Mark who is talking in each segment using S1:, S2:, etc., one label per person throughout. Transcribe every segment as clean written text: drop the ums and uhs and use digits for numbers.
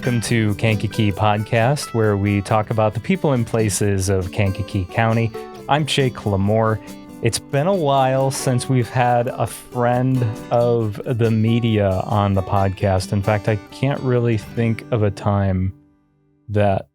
S1: Welcome to Kankakee Podcast, where we talk about the people and places of Kankakee County. I'm Jake LaMore. It's been a while since we've had a friend of the media on the podcast. In fact, I can't really think of a time that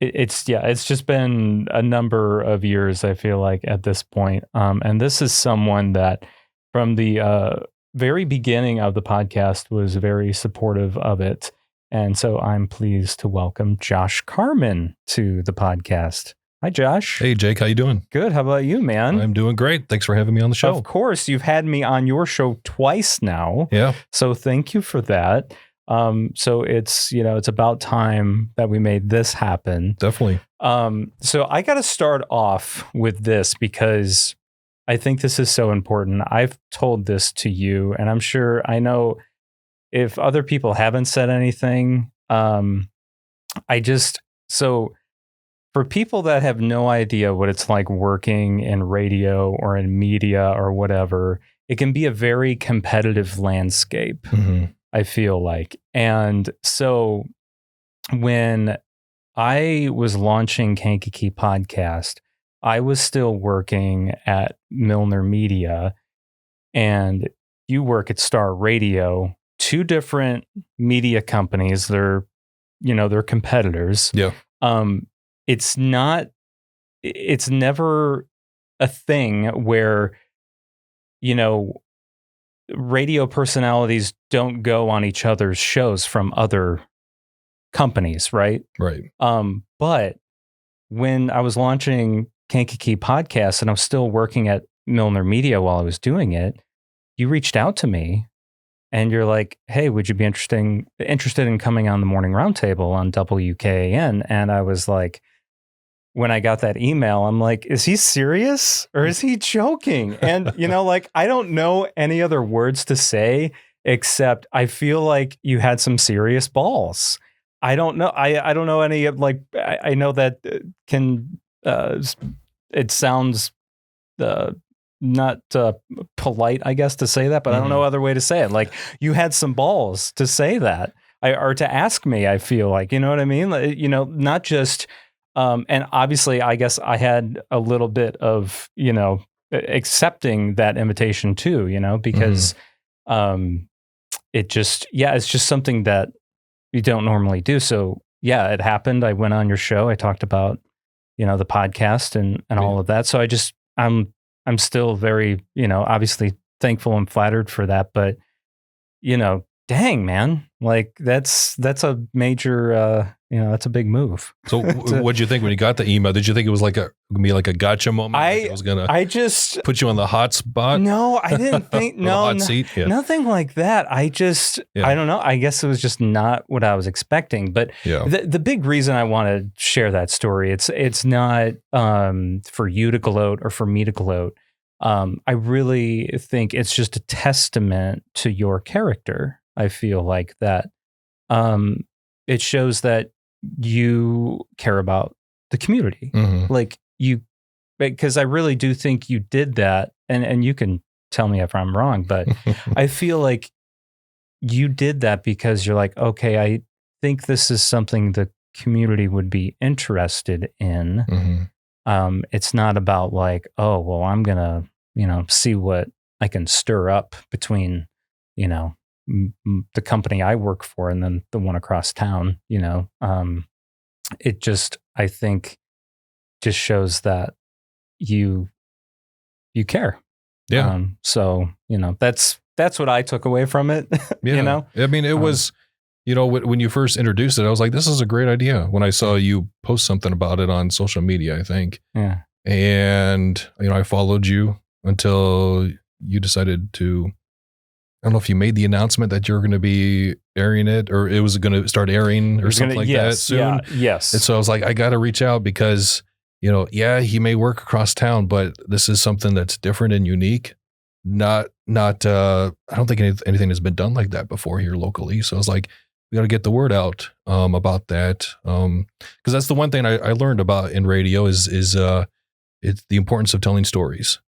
S1: it's just been a number of years, I feel like, at this point. And this is someone that from the very beginning of the podcast was very supportive of it. And so I'm pleased to welcome Josh Carman to the podcast. Hi, Josh.
S2: Hey, Jake. How you doing?
S1: Good. How about you, man?
S2: I'm doing great. Thanks for having me on the show.
S1: Of course. You've had me on your show twice now.
S2: Yeah.
S1: So thank you for that. So it's about time that we made this happen.
S2: Definitely.
S1: So I got to start off with this because I think this is so important. I've told this to you, and I know if other people haven't said anything, so for people that have no idea what it's like working in radio or in media or whatever, it can be a very competitive landscape,
S2: Mm-hmm.
S1: I feel like. And so when I was launching Kankakee Podcast, I was still working at Milner Media, and you work at Star Radio, two different media companies. They're competitors.
S2: Yeah.
S1: It's never a thing where, radio personalities don't go on each other's shows from other companies, right?
S2: Right.
S1: But when I was launching Kankakee Podcast and I was still working at Milner Media while I was doing it, you reached out to me and you're like, hey, would you be interested in coming on the morning roundtable on WKAN? And I was like, when I got that email, I'm like, is he serious or is he joking? And, I don't know any other words to say except I feel like you had some serious balls. I don't know. I don't know any of I know that it sounds not polite, I guess, to say that, but I don't know other way to say it. Like, you had some balls to say that or to ask me, I feel like, you know what I mean? Not just, and obviously I guess I had a little bit of, accepting that invitation too, because it's just something that you don't normally do. So yeah, it happened. I went on your show. I talked about, the podcast and all of that. So I'm still very, obviously thankful and flattered for that, but dang, man, like that's a major, that's a big move.
S2: So what'd you think when you got the email? Did you think it was like a gotcha moment?
S1: I
S2: was going
S1: to just
S2: put you on the hot spot.
S1: No, I didn't think,
S2: hot seat? Yeah.
S1: Nothing like that. I don't know. I guess it was just not what I was expecting, but the big reason I want to share that story, it's not, for you to gloat or for me to gloat. I really think it's just a testament to your character. I feel like that it shows that you care about the community.
S2: Mm-hmm.
S1: Because I really do think you did that, and you can tell me if I'm wrong, but I feel like you did that because you're like, okay, I think this is something the community would be interested in.
S2: Mm-hmm.
S1: It's not about like, oh, well, I'm going to, see what I can stir up between, the company I work for and then the one across town, it just, I think just shows that you care.
S2: Yeah.
S1: So, that's what I took away from it.
S2: Yeah. I mean, it was, when you first introduced it, I was like, this is a great idea. When I saw you post something about it on social media, I think.
S1: Yeah.
S2: And, I followed you until you decided to, I don't know if you made the announcement that you're going to be airing it or it was going to start airing or something like that soon.
S1: Yeah, yes.
S2: And so I was like, I got to reach out because, he may work across town, but this is something that's different and unique. I don't think anything has been done like that before here locally. So I was like, we got to get the word out about that. Because that's the one thing I learned about in radio is it's the importance of telling stories.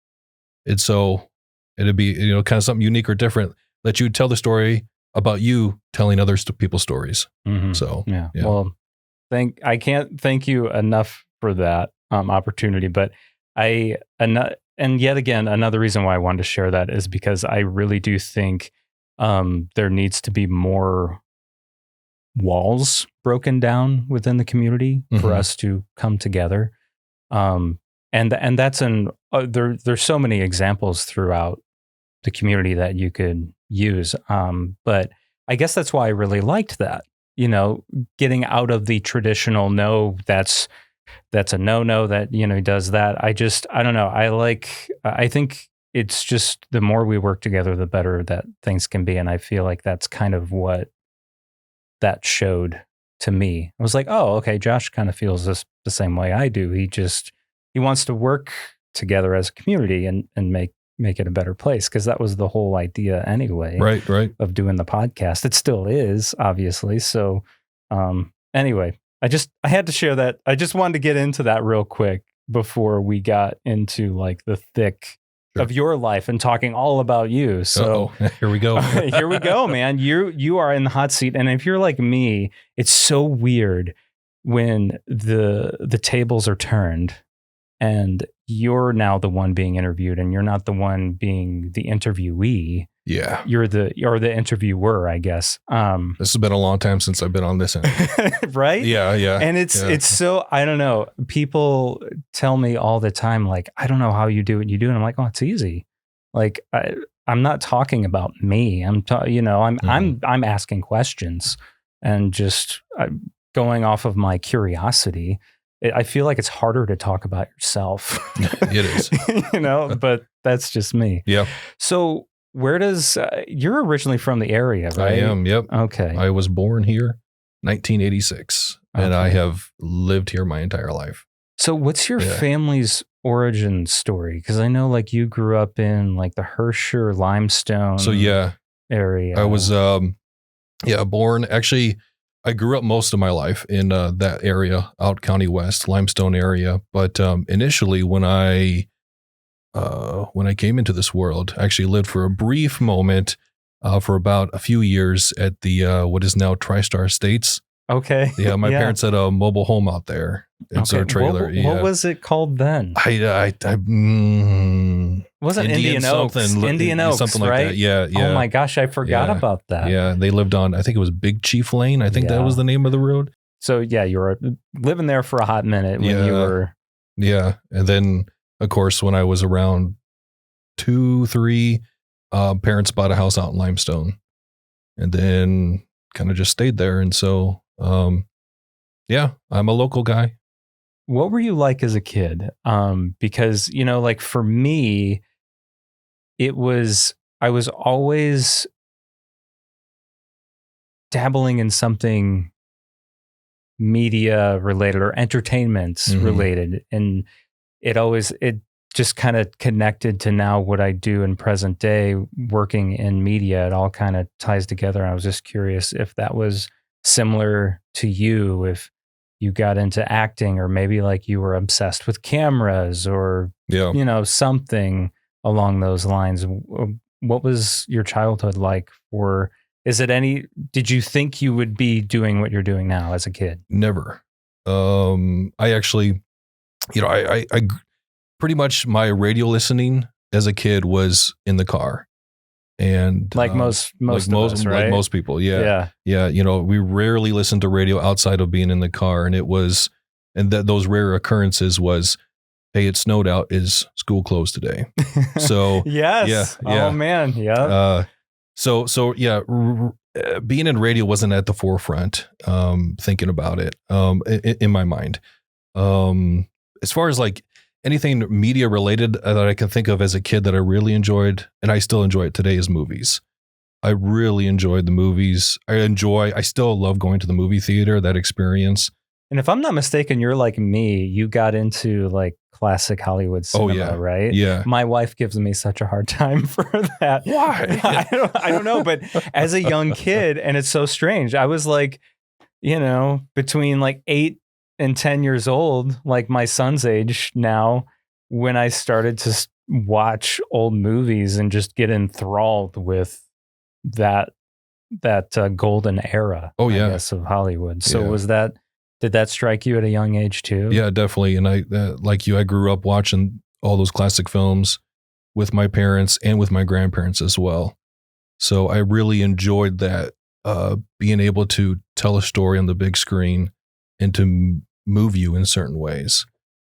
S2: And so it'd be, kind of something unique or different that you tell the story about you telling others to people stories.
S1: Mhm.
S2: So
S1: Yeah. Well, I can't thank you enough for that opportunity, but and yet again, another reason why I wanted to share that is because I really do think there needs to be more walls broken down within the community for us to come together. And that's there's so many examples throughout the community that you could use. But I guess that's why I really liked that, getting out of the traditional, no, that's a no, that, he does that. I don't know. I think it's just the more we work together, the better that things can be. And I feel like that's kind of what that showed to me. I was like, oh, okay, Josh kind of feels the same way I do. He wants to work together as a community and make it a better place, because that was the whole idea anyway.
S2: Right.
S1: Of doing the podcast. It still is, obviously. So anyway, I had to share that. I just wanted to get into that real quick before we got into like the thick of your life and talking all about you. So
S2: here we go.
S1: Here we go, man. You are in the hot seat. And if you're like me, it's so weird when the tables are turned and you're now the one being interviewed and you're not the one being the interviewee.
S2: Yeah.
S1: You're the interviewer, I guess.
S2: This has been a long time since I've been on this end.
S1: Right?
S2: Yeah.
S1: And it's so, I don't know. People tell me all the time, like, I don't know how you do what you do. And I'm like, oh, it's easy. Like, I'm not talking about me. I'm asking questions and just going off of my curiosity. I feel like it's harder to talk about yourself.
S2: It is.
S1: But that's just me.
S2: Yeah.
S1: So where does, you're originally from the area, right?
S2: I am, yep.
S1: Okay.
S2: I was born here, 1986, and I have lived here my entire life.
S1: So what's your family's origin story? Because I know like you grew up in like the Herscher-Limestone area.
S2: I was, born, actually, I grew up most of my life in that area, out County West, Limestone area. But initially, when I came into this world, I actually lived for a brief moment for about a few years at the what is now TriStar Estates.
S1: Okay.
S2: Yeah, my parents had a mobile home out there. It's a trailer.
S1: What was it called then?
S2: Wasn't
S1: Indian Oaks. Indian Oaks,
S2: something like
S1: right?
S2: that. Yeah.
S1: Oh my gosh, I forgot about that.
S2: Yeah, they lived on, I think it was Big Chief Lane. I think that was the name of the road.
S1: So yeah, you were living there for a hot minute when you were.
S2: Yeah, and then of course when I was around 2, 3, parents bought a house out in Limestone, and then kind of just stayed there. And so, I'm a local guy.
S1: What were you like as a kid? Because, like for me, I was always dabbling in something media related or entertainment related. And it just kind of connected to now what I do in present day, working in media. It all kind of ties together. And I was just curious if that was similar to you, if you got into acting, or maybe like you were obsessed with cameras, or, something along those lines. What was your childhood like? Or did you think you would be doing what you're doing now as a kid?
S2: Never. I actually, I pretty much my radio listening as a kid was in the car. And
S1: like most of us, right?
S2: Like most people. Yeah. We rarely listened to radio outside of being in the car. And those rare occurrences was, hey, it snowed out. Is school closed today? So
S1: yes. Yeah. Oh man. Yeah.
S2: Being in radio wasn't at the forefront, thinking about it, in my mind. As far as like anything media related that I can think of as a kid that I really enjoyed, and I still enjoy it today, is movies. I really enjoyed the movies. I still love going to the movie theater, that experience.
S1: And if I'm not mistaken, you're like me. You got into like classic Hollywood cinema, right?
S2: Yeah.
S1: My wife gives me such a hard time for that.
S2: Why?
S1: I don't know. But as a young kid, and it's so strange, I was like, between like 8 and 10 years old, like my son's age now, when I started to watch old movies and just get enthralled with that golden era.
S2: Oh, yeah.
S1: I guess, of Hollywood. So
S2: Yeah.
S1: did that strike you at a young age too?
S2: Yeah, definitely. And I, like you, I grew up watching all those classic films with my parents and with my grandparents as well. So I really enjoyed that, being able to tell a story on the big screen and to move you in certain ways.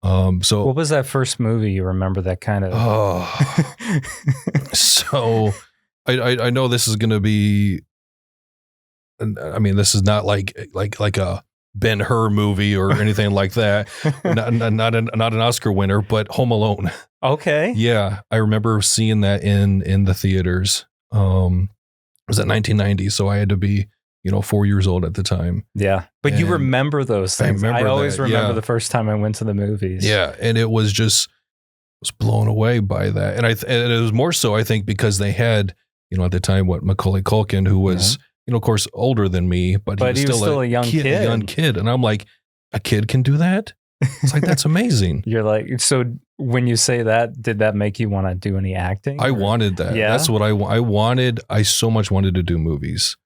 S2: So
S1: what was that first movie you remember that kind of?
S2: Oh, so I know this is going to be, I mean, this is not like a Ben-Hur movie or anything like that. Not an Oscar winner, but Home Alone.
S1: Okay.
S2: Yeah, I remember seeing that in the theaters. It was at 1990, so I had to be 4 years old at the time.
S1: Yeah, but you remember those things. I always remember the first time I went to the movies.
S2: Yeah, and it was just, I was blown away by that, and it was more so, I think, because they had at the time Macaulay Culkin, who was of course older than me, but he was still a young kid, and I'm like, a kid can do that? It's like, that's amazing.
S1: You're like, so when you say that, did that make you want to do any acting?
S2: I wanted that.
S1: Yeah,
S2: that's what I wanted. I so much wanted to do movies.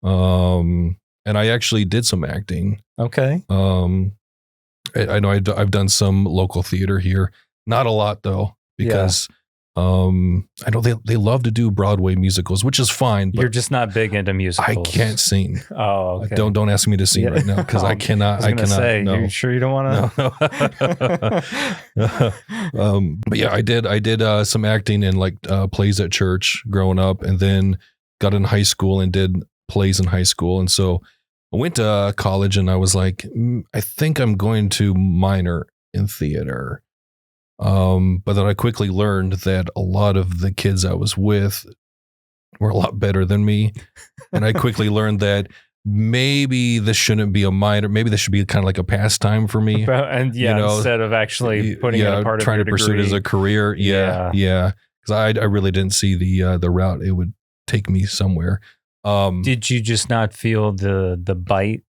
S2: And I actually did some acting.
S1: Okay.
S2: I know I've done some local theater here, not a lot though, because I know they love to do Broadway musicals, which is fine. But
S1: you're just not big into musicals.
S2: I can't sing.
S1: Oh, okay.
S2: Don't ask me to sing right now, because I cannot. I cannot.
S1: Say,
S2: no.
S1: You sure you don't want
S2: to? No. But yeah, I did some acting in like plays at church growing up, and then got in high school and did plays in high school, and so I went to college, and I was like, I think I'm going to minor in theater. But then I quickly learned that a lot of the kids I was with were a lot better than me. And I quickly learned that maybe this shouldn't be a minor. Maybe this should be kind of like a pastime for me.
S1: And instead of actually putting it a part of
S2: trying
S1: your
S2: to pursue it as a career. Yeah. Because I really didn't see the route it would take me somewhere.
S1: Did you just not feel the bite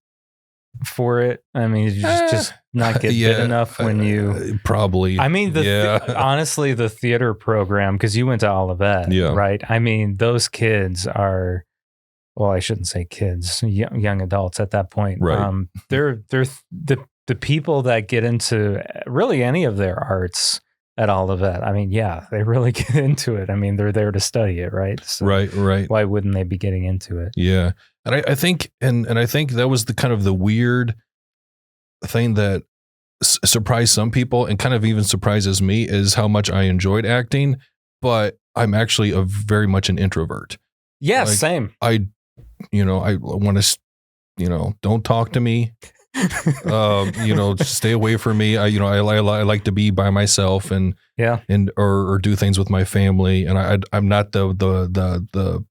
S1: for it? I mean, did you just not get bit enough when you
S2: probably?
S1: I mean, honestly, the theater program, because you went to Olivet, right? I mean, those kids are, well, I shouldn't say kids, young adults at that point.
S2: Right.
S1: They're the people that get into really any of their arts at Olivet. I mean, they really get into it. I mean, they're there to study it, right? So
S2: right.
S1: Why wouldn't they be getting into it?
S2: Yeah. And I think, and I think that was the kind of the weird thing that surprised some people and kind of even surprises me, is how much I enjoyed acting, but I'm actually very much an introvert.
S1: Yeah, same.
S2: I want to, don't talk to me. Stay away from me. I like to be by myself and or do things with my family. And I'm not the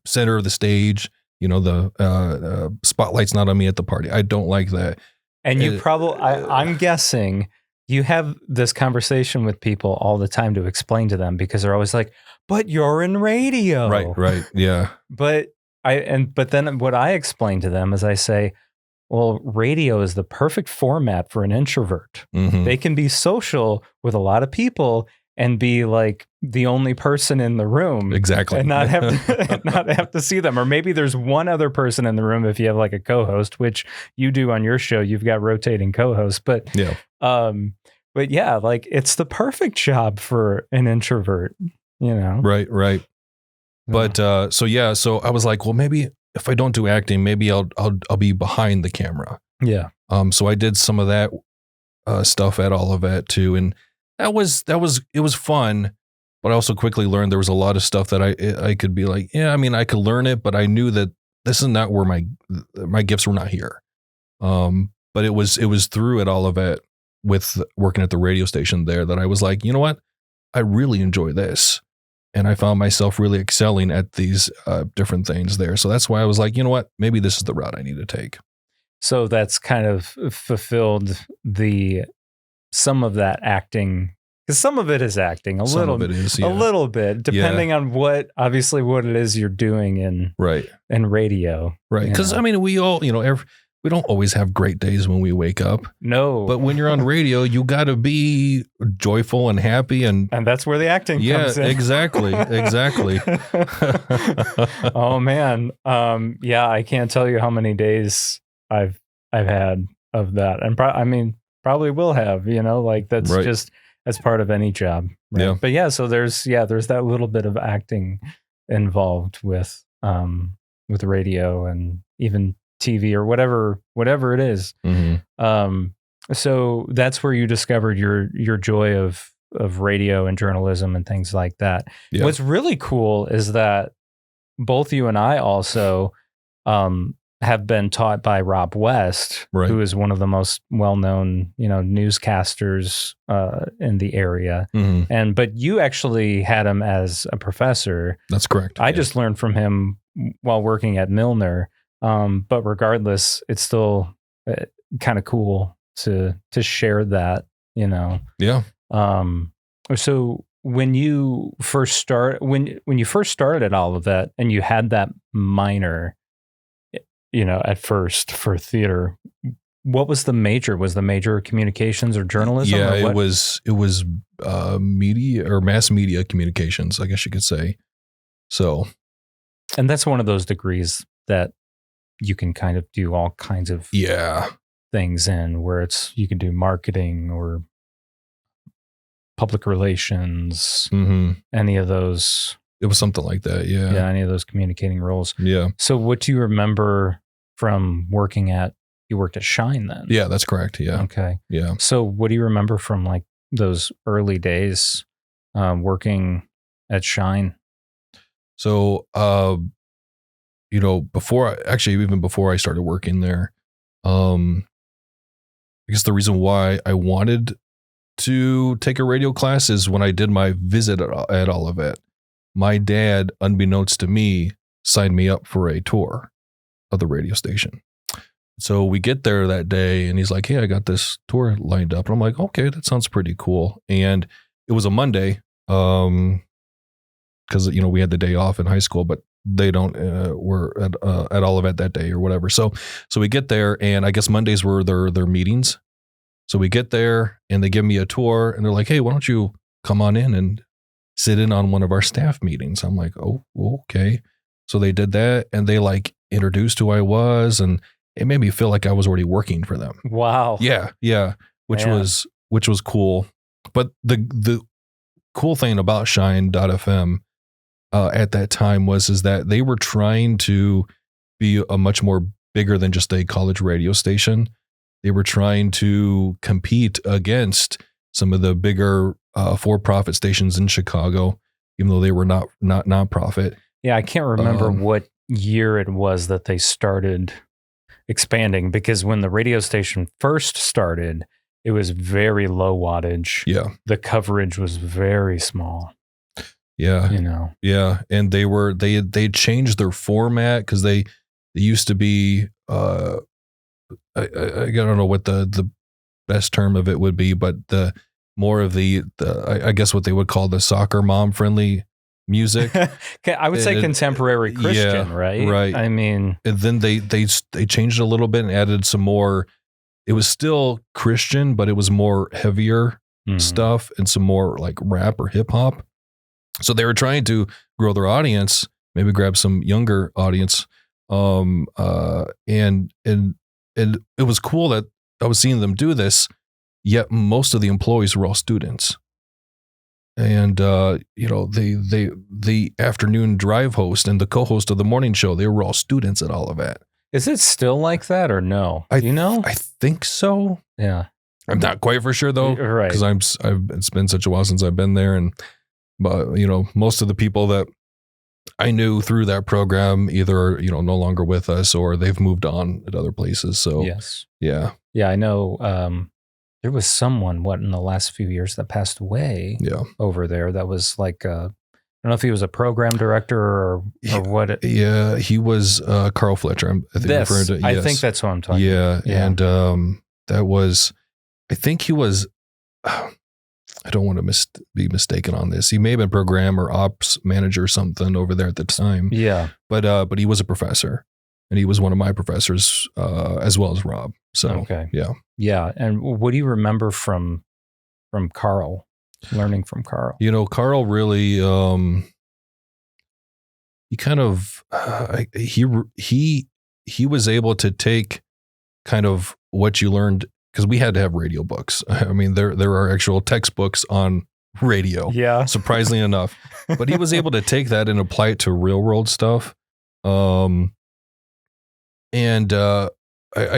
S2: center of the stage. The spotlight's not on me at the party. I don't like that.
S1: And you probably, I'm guessing you have this conversation with people all the time to explain to them, because they're always like, but you're in radio.
S2: Right. Yeah.
S1: But then what I explain to them is I say, well, radio is the perfect format for an introvert.
S2: Mm-hmm.
S1: They can be social with a lot of people and be like the only person in the room.
S2: Exactly.
S1: And not have to see them. Or maybe there's one other person in the room if you have like a co-host, which you do on your show. You've got rotating co-hosts. But like it's the perfect job for an introvert,
S2: Right.
S1: Yeah.
S2: But so I was like, well, maybe if I don't do acting, maybe I'll be behind the camera.
S1: Yeah.
S2: So I did some of that stuff at Olivet too, and it was fun. But I also quickly learned there was a lot of stuff that I could be like, I mean, I could learn it, but I knew that this is not where my gifts were not here. But it was through at Olivet with working at the radio station there that I was like, you know what, I really enjoy this. And I found myself really excelling at these different things there. So that's why I was like, you know what, maybe this is the route I need to take.
S1: So that's kind of fulfilled some of that acting, because some of it is acting, a little bit, depending on what it is you're doing in radio.
S2: Right. Because I mean, we all, we don't always have great days when we wake up.
S1: No.
S2: But when you're on radio, you got to be joyful and happy. And
S1: that's where the acting comes in.
S2: Exactly.
S1: Oh, man. Yeah, I can't tell you how many days I've had of that. And probably will have, like that's
S2: Right.
S1: just as part of any job. Right?
S2: Yeah.
S1: But yeah, so there's that little bit of acting involved with radio and even TV or whatever it is.
S2: Mm-hmm.
S1: So that's where you discovered your joy of radio and journalism and things like that.
S2: Yeah.
S1: What's really cool is that both you and I also have been taught by Rob West,
S2: Right.
S1: who is one of the most well-known, newscasters in the area.
S2: Mm-hmm.
S1: But you actually had him as a professor.
S2: That's correct.
S1: I just learned from him while working at Milner. But regardless, it's still kind of cool to share that,
S2: Yeah.
S1: So when you first started at all of that and you had that minor, at first for theater, what was the major? Was the major communications or journalism?
S2: Yeah,
S1: or
S2: it was media or mass media communications, I guess you could say. So,
S1: and that's one of those degrees that you can kind of do all kinds of things in, where you can do marketing or public relations, any of those.
S2: It was something like that. Yeah.
S1: Yeah. Any of those communicating roles.
S2: Yeah.
S1: So what do you remember from you worked at Shine then?
S2: Yeah, that's correct. Yeah.
S1: Okay.
S2: Yeah.
S1: So what do you remember from like those early days working at Shine?
S2: So, even before I started working there, I guess the reason why I wanted to take a radio class is when I did my visit at Olivet, my dad, unbeknownst to me, signed me up for a tour of the radio station. So we get there that day and he's like, hey, I got this tour lined up. And I'm like, okay, that sounds pretty cool. And it was a Monday, because, we had the day off in high school, but they don't were at Olivet that day or whatever. So we get there, and I guess Mondays were their meetings. So we get there and they give me a tour and they're like, hey, why don't you come on in and sit in on one of our staff meetings? I'm like, oh, okay. So they did that and they like introduced who I was, and it made me feel like I was already working for them.
S1: Wow.
S2: Yeah. Which
S1: Man.
S2: was cool. But the cool thing about Shine.fm at that time is that they were trying to be a much more bigger than just a college radio station. They were trying to compete against some of the bigger for-profit stations in Chicago, even though they were not nonprofit.
S1: Yeah, I can't remember what year it was that they started expanding, because when the radio station first started, it was very low wattage.
S2: Yeah.
S1: The coverage was very small.
S2: Yeah. Yeah. And they changed their format, because they used to be I don't know what the best term of it would be, but the more of the I guess what they would call the soccer mom friendly music.
S1: I would say contemporary Christian, right?
S2: Right.
S1: I mean,
S2: and then they changed it a little bit and added some more. It was still Christian, but it was more heavier stuff and some more like rap or hip hop. So they were trying to grow their audience, maybe grab some younger audience. And it was cool that I was seeing them do this, yet most of the employees were all students. And, the afternoon drive host and the co-host of the morning show, they were all students at Olivet.
S1: Is it still like that or no? Do you know?
S2: I think so.
S1: Yeah.
S2: I'm not quite for sure though.
S1: Right.
S2: Because it's been such a while since I've been there. But most of the people that I knew through that program either are, no longer with us or they've moved on at other places. So
S1: yes.
S2: Yeah.
S1: Yeah. I know, there was someone in the last few years that passed away over there. That was like, I don't know if he was a program director or what.
S2: Yeah. He was, Carl Fletcher. I
S1: think that's who I'm talking about.
S2: Yeah. And, that was, I think he was, I don't want to be mistaken on this. He may have been program or ops manager or something over there at the time.
S1: Yeah.
S2: But he was a professor. and he was one of my professors as well as Rob. So
S1: Okay.
S2: yeah.
S1: Yeah. And what do you remember from Carl, learning from Carl?
S2: You know, Carl really, he kind of, he was able to take kind of what you learned, because we had to have radio books. I mean, there are actual textbooks on radio,
S1: Yeah.
S2: surprisingly enough, but he was able to take that and apply it to real world stuff. I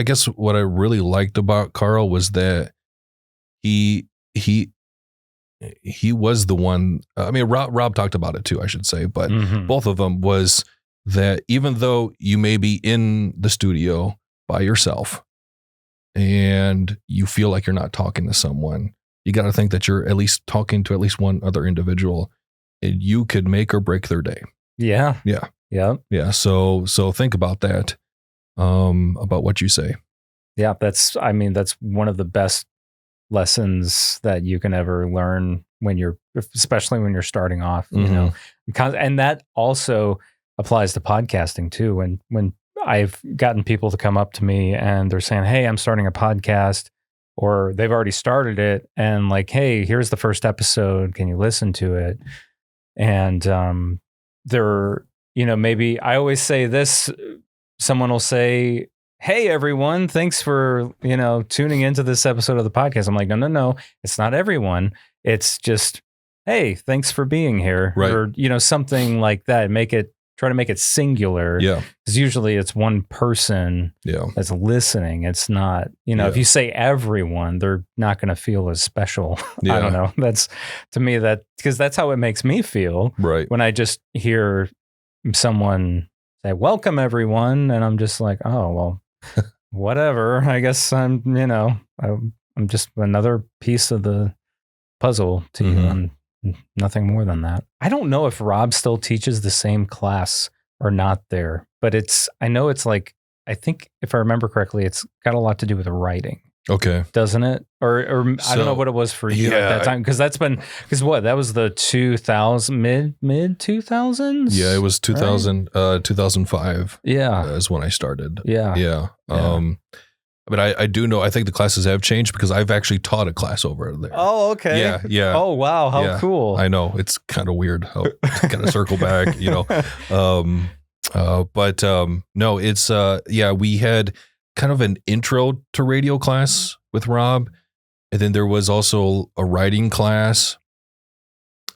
S2: guess what I really liked about Carl was that he was the one. I mean, Rob talked about it too, I should say, but both of them was that even though you may be in the studio by yourself and you feel like you're not talking to someone, you got to think that you're at least talking to at least one other individual, and you could make or break their day.
S1: Yeah.
S2: Yeah.
S1: Yeah.
S2: Yeah. So think about that, about what you say.
S1: Yeah. That's one of the best lessons that you can ever learn especially when you're starting off, you know, and that also applies to podcasting too. When I've gotten people to come up to me and they're saying, "Hey, I'm starting a podcast," or they've already started it and like, "Hey, here's the first episode. Can you listen to it?" And they're, you know, maybe I always say this, someone will say, "Hey everyone, thanks for, you know, tuning into this episode of the podcast." I'm like, no, it's not everyone. It's just, "Hey, thanks for being here."
S2: Right.
S1: Or, you know, something like that. Try to make it singular.
S2: Yeah.
S1: Because usually it's one person that's listening. It's not, you know, if you say everyone, they're not going to feel as special. I don't know. That's, to me, because that's how it makes me feel.
S2: Right.
S1: When I just hear someone say, "Welcome everyone," and I'm just like, oh, well, whatever. I guess I'm just another piece of the puzzle to you, and nothing more than that. I don't know if Rob still teaches the same class or not there, but I know it's like, I think if I remember correctly, it's got a lot to do with writing. Okay. Doesn't it? Or I don't know what it was for you at that time. Because that was the 2000, mid 2000s?
S2: Yeah, it was 2000, right? 2005.
S1: Yeah.
S2: Is when I started.
S1: Yeah.
S2: Yeah. But I do know, I think the classes have changed because I've actually taught a class over there.
S1: Oh, okay.
S2: Yeah. Yeah.
S1: Oh, wow. How cool.
S2: I know. It's kind of weird how kind of circle back, you know. No, it's, we had kind of an intro to radio class with Rob. And then there was also a writing class.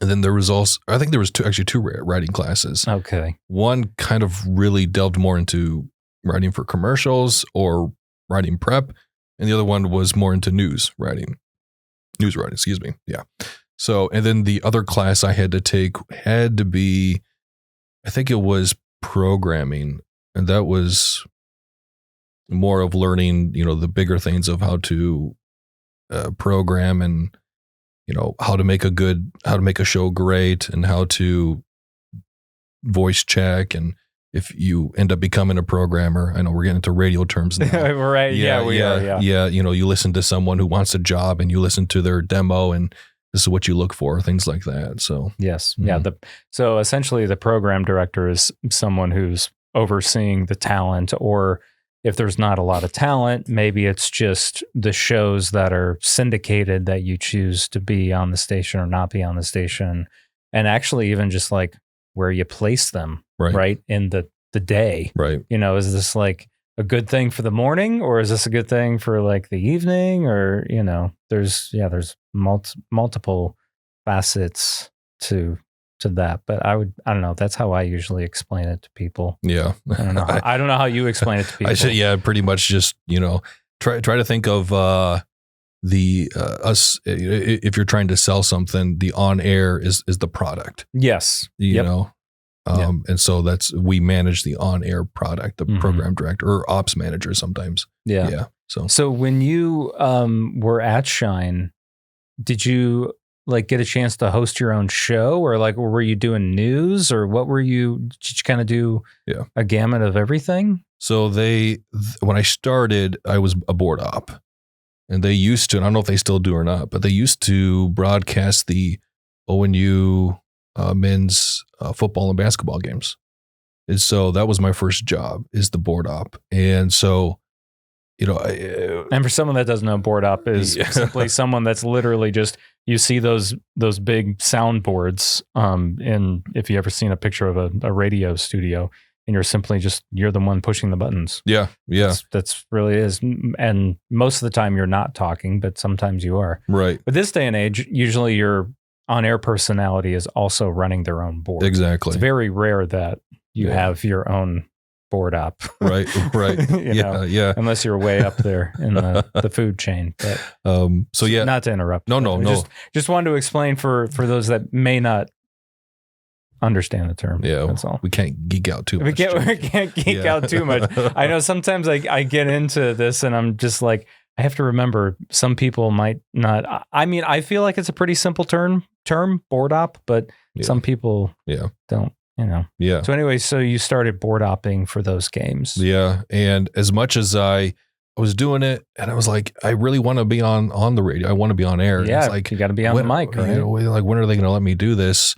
S2: And then there was also, I think there was two writing classes.
S1: Okay.
S2: One kind of really delved more into writing for commercials or writing prep. And the other one was more into news writing, excuse me. Yeah. So, and then the other class I had to take had to be, I think it was programming. And that was more of learning, you know, the bigger things of how to program and, you know, how to make a show great and how to voice check. And if you end up becoming a programmer, I know we're getting into radio terms now.
S1: Right. Yeah, we are. Yeah.
S2: Yeah. You know, you listen to someone who wants a job and you listen to their demo and this is what you look for, things like that. So,
S1: yes. Yeah. So essentially the program director is someone who's overseeing the talent, or if there's not a lot of talent, maybe it's just the shows that are syndicated that you choose to be on the station or not be on the station. And actually even just like where you place them, right? In the day, right? You know, is this like a good thing for the morning, or is this a good thing for like the evening, or, you know, there's multiple facets to that, but I don't know. That's how I usually explain it to people. Yeah. I don't know. I don't know how you explain it to people.
S2: I should, pretty much just, you know, try to think of us, if you're trying to sell something, the on air is the product. Yes. You know, and so we manage the on air product, the program director or ops manager sometimes. Yeah. Yeah.
S1: So when you were at Shine, did you like get a chance to host your own show, or like were you doing news, or what were you? Did you kind of do a gamut of everything?
S2: So when I started, I was a board op, and they used to, and I don't know if they still do or not, but they used to broadcast the ONU men's football and basketball games. And so that was my first job, is the board op. And so,
S1: and for someone that doesn't know, board op is simply someone that's literally just, you see those big soundboards, and if you ever seen a picture of a radio studio, and you're the one pushing the buttons.
S2: Yeah.
S1: That's really is. And most of the time you're not talking, but sometimes you are.
S2: Right.
S1: But this day and age, usually your on-air personality is also running their own board.
S2: Exactly.
S1: It's very rare that you have your own board op.
S2: Right. Yeah.
S1: Unless you're way up there in the food chain. But
S2: so yeah.
S1: Not to interrupt.
S2: No.
S1: Just wanted to explain for those that may not understand the term.
S2: Yeah.
S1: That's all.
S2: We can't geek out too much.
S1: We can't geek out too much. I know sometimes I get into this and I'm just like, I have to remember some people might not. I mean, I feel like it's a pretty simple term, board op, but some people don't,
S2: Yeah.
S1: So anyway, so you started board opping for those games.
S2: Yeah. And as much as I was doing it, and I was like, I really want to be on the radio. I want to be on air.
S1: Yeah.
S2: It's like,
S1: you got to be on the mic, right?
S2: Like, when are they going to let me do this?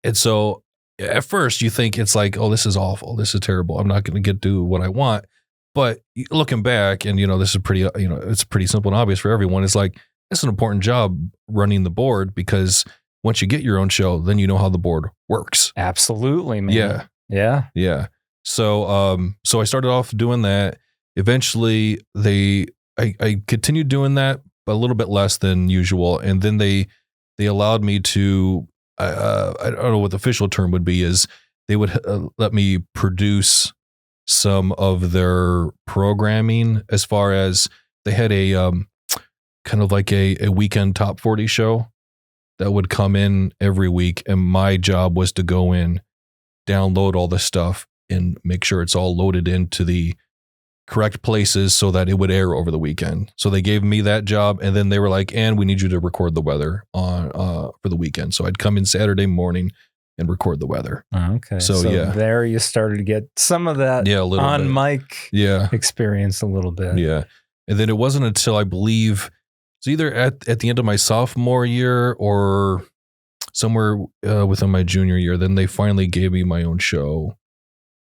S2: And so at first you think it's like, oh, this is awful. This is terrible. I'm not going to do what I want. But looking back, and this is pretty, it's pretty simple and obvious for everyone. It's like, it's an important job running the board, because once you get your own show, then you know how the board works.
S1: Absolutely, man. Yeah.
S2: So, so I started off doing that. Eventually, I continued doing that, but a little bit less than usual. And then they allowed me to, I don't know what the official term would be, is they would let me produce some of their programming, as far as they had a kind of like a weekend top 40 show that would come in every week. And my job was to go in, download all the stuff, and make sure it's all loaded into the correct places so that it would air over the weekend. So they gave me that job, and then they were like, and we need you to record the weather on for the weekend. So I'd come in Saturday morning and record the weather.
S1: Okay. So there you started to get some of that on mic experience a little bit.
S2: Yeah. And then it wasn't until, I believe, it's either at the end of my sophomore year or somewhere within my junior year, then they finally gave me my own show.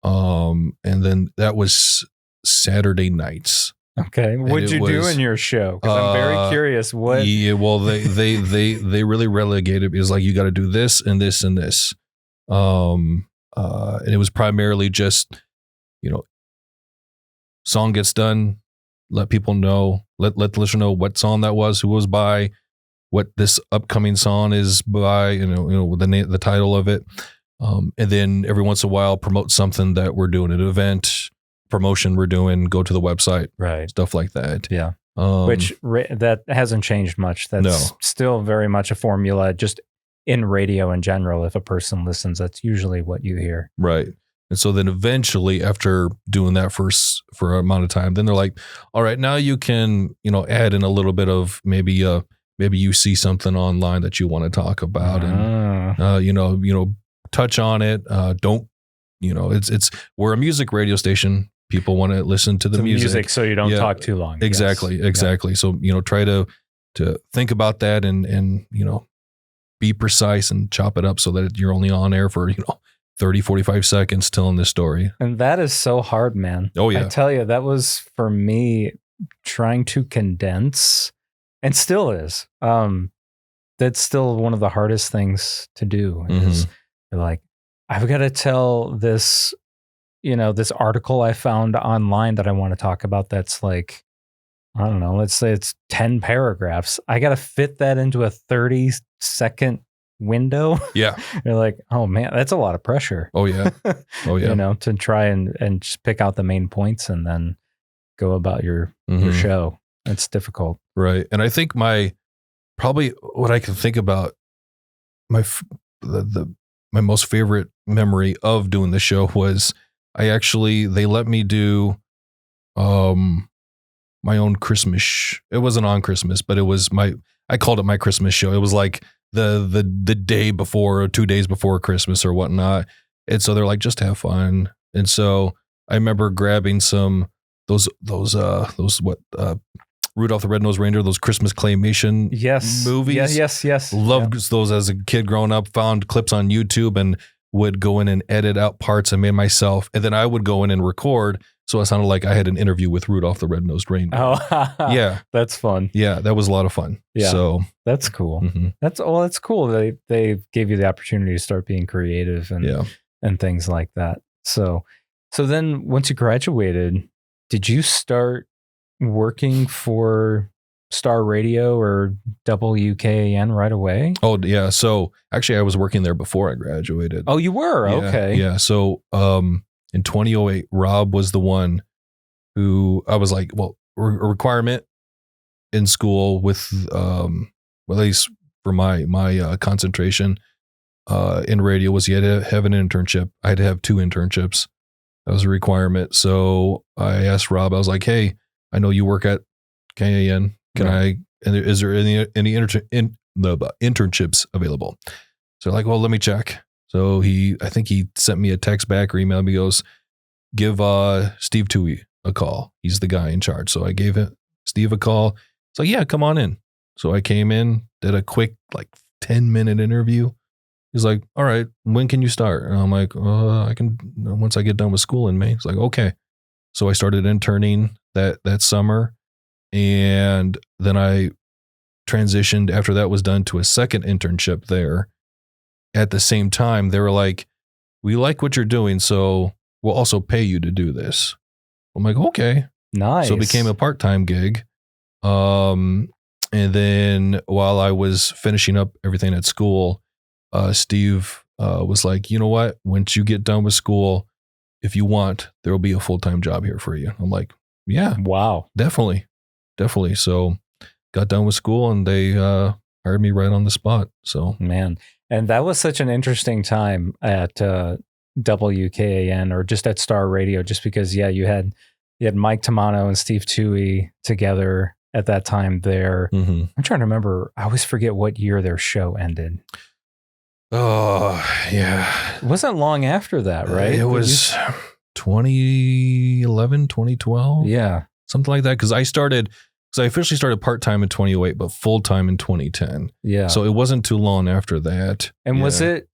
S2: And then that was Saturday nights.
S1: Okay. What'd you do in your show? Because I'm very curious. What?
S2: Yeah, well, they really relegated me. It was like, you got to do this and this and this. And it was primarily just, song gets done, let people know, let the listener know what song that was, who was by, what this upcoming song is by, the title of it. And then every once in a while promote something that we're doing, an event, promotion we're doing, go to the website,
S1: right? Stuff
S2: like that.
S1: Yeah. Which that hasn't changed much. That's still very much a formula, just in radio in general. If a person listens, that's usually what you hear.
S2: Right. And so then eventually, after doing that for an amount of time, then they're like, all right, now you can, add in a little bit of maybe you see something online that you want to talk about, and touch on it. Don't, we're a music radio station. People want to listen to the music,
S1: so you don't talk too long.
S2: Exactly. Yeah. So, try to think about that and be precise and chop it up so that you're only on air for, 30, 45 seconds telling this story.
S1: And that is so hard, man.
S2: Oh, yeah.
S1: I tell you, that was for me trying to condense, and still is. That's still one of the hardest things to do, is like, I've got to tell this, this article I found online that I want to talk about. That's like, I don't know, let's say it's 10 paragraphs. I got to fit that into a 30-second window.
S2: Yeah.
S1: You're like, oh man, that's a lot of pressure.
S2: Oh yeah.
S1: To try and just pick out the main points and then go about your show. It's difficult.
S2: Right. And I think probably what I can think about, my most favorite memory of doing the show was they let me do my own Christmas. It wasn't on Christmas, but it was I called it my Christmas show. It was like the day before or 2 days before Christmas or whatnot. And so they're like, just have fun. And so I remember grabbing some those Rudolph the Red-Nosed Reindeer, those Christmas claymation movies.
S1: Yes.
S2: Loved those as a kid growing up, found clips on YouTube and would go in and edit out parts I made myself, and then I would go in and record. So it sounded like I had an interview with Rudolph the Red-Nosed Reindeer.
S1: Oh,
S2: yeah,
S1: that's fun.
S2: Yeah, that was a lot of fun.
S1: Yeah,
S2: so
S1: that's cool.
S2: Mm-hmm.
S1: That's cool. They gave you the opportunity to start being creative and things like that. So then once you graduated, did you start working for Star Radio or WKAN right away?
S2: Oh yeah. So actually I was working there before I graduated.
S1: Oh, you were?
S2: Yeah,
S1: okay.
S2: Yeah. So in 2008, Rob was the one who I was like, well, a requirement in school with well, at least for my concentration in radio was you had to have an internship. I had to have 2 internships. That was a requirement. So I asked Rob, I was like, hey, I know you work at KAN. Is there any internships available? So like, well, let me check. So I think he sent me a text back or emailed me, goes, give Steve Toohey a call. He's the guy in charge. So I gave Steve a call. It's like, yeah, come on in. So I came in, did a quick 10-minute interview. He's like, all right, when can you start? And I'm like, I can, once I get done with school in May. He's like, okay. So I started interning that summer. And then I transitioned after that was done to a second internship there. At the same time, they were like, we like what you're doing, so we'll also pay you to do this. I'm like, okay.
S1: Nice.
S2: So it became a part-time gig. And then while I was finishing up everything at school, Steve was like, you know what? Once you get done with school, if you want, there will be a full-time job here for you. I'm like, yeah.
S1: Wow. Definitely.
S2: So got done with school and they hired me right on the spot. So
S1: man, and that was such an interesting time at WKAN or just at Star Radio, just because you had Mike Tamano and Steve Toohey together at that time there.
S2: Mm-hmm.
S1: I'm trying to remember. I always forget what year their show ended.
S2: Oh yeah,
S1: it wasn't long after that, right?
S2: It was 2011, 2012.
S1: Yeah,
S2: something like that. Because I officially started part-time in 2008, but full-time in 2010.
S1: Yeah.
S2: So it wasn't too long after that.
S1: And was it,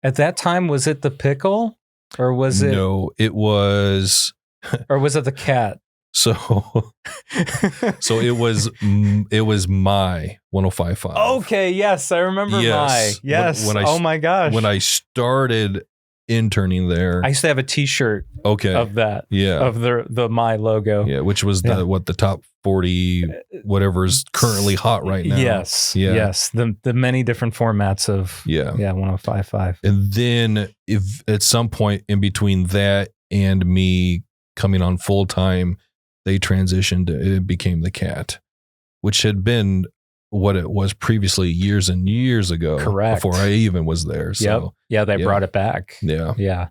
S1: at that time, was it the pickle? Or was it?
S2: No, it was.
S1: Or was it the cat?
S2: So it was my 105.5.
S1: Okay, yes, I remember my. Yes. Oh my gosh.
S2: When I started interning there,
S1: I used to have a T-shirt of that.
S2: Yeah.
S1: Of the my logo.
S2: Yeah, which was the top 40 whatever is currently hot right now.
S1: Yes. Yeah. Yes. The many different formats of 105.5.
S2: And then if at some point in between that and me coming on full time, they transitioned, it became the cat, which had been what it was previously years and years ago.
S1: Correct.
S2: Before I even was there. So
S1: they brought it back.
S2: Yeah.
S1: Yeah.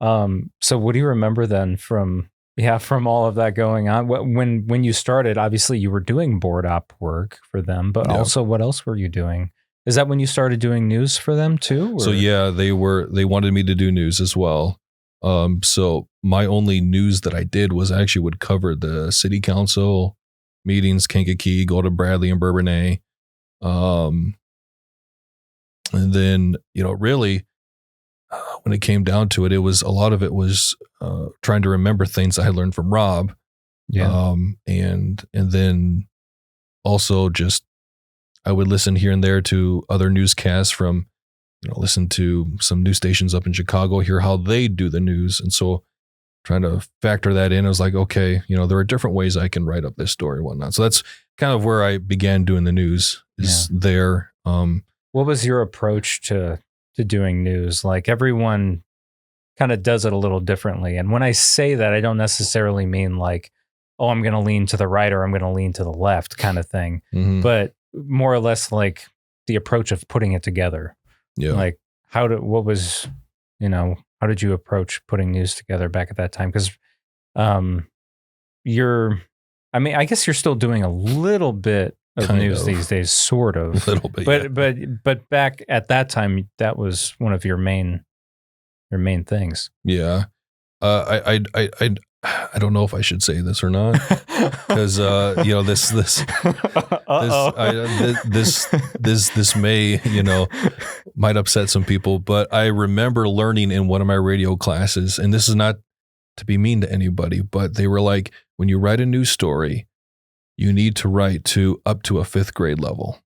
S1: So what do you remember then from all of that going on? When you started, obviously you were doing board op work for them, but also what else were you doing? Is that when you started doing news for them too? Or?
S2: So they wanted me to do news as well. So my only news that I did was I actually would cover the city council meetings, Kankakee, go to Bradley and Bourbonnais. And then, really, when it came down to it, a lot of it was trying to remember things I had learned from Rob.
S1: Yeah.
S2: And then also just, I would listen here and there to other newscasts from, listen to some news stations up in Chicago, hear how they do the news. And so trying to factor that in, I was like, okay, there are different ways I can write up this story and whatnot. So that's kind of where I began doing the news there.
S1: What was your approach to doing news? Like everyone kind of does it a little differently. And when I say that, I don't necessarily mean like, oh, I'm going to lean to the right or I'm going to lean to the left kind of thing, but more or less like the approach of putting it together.
S2: Yeah.
S1: Like how did you approach putting news together back at that time? Because I guess you're still doing a little bit of news these days, sort of.
S2: A little bit,
S1: but back at that time, that was one of your main things.
S2: Yeah. I I don't know if I should say this or not, because this may might upset some people. But I remember learning in one of my radio classes, and this is not to be mean to anybody, but they were like, when you write a news story, you need to write to up to a 5th grade level.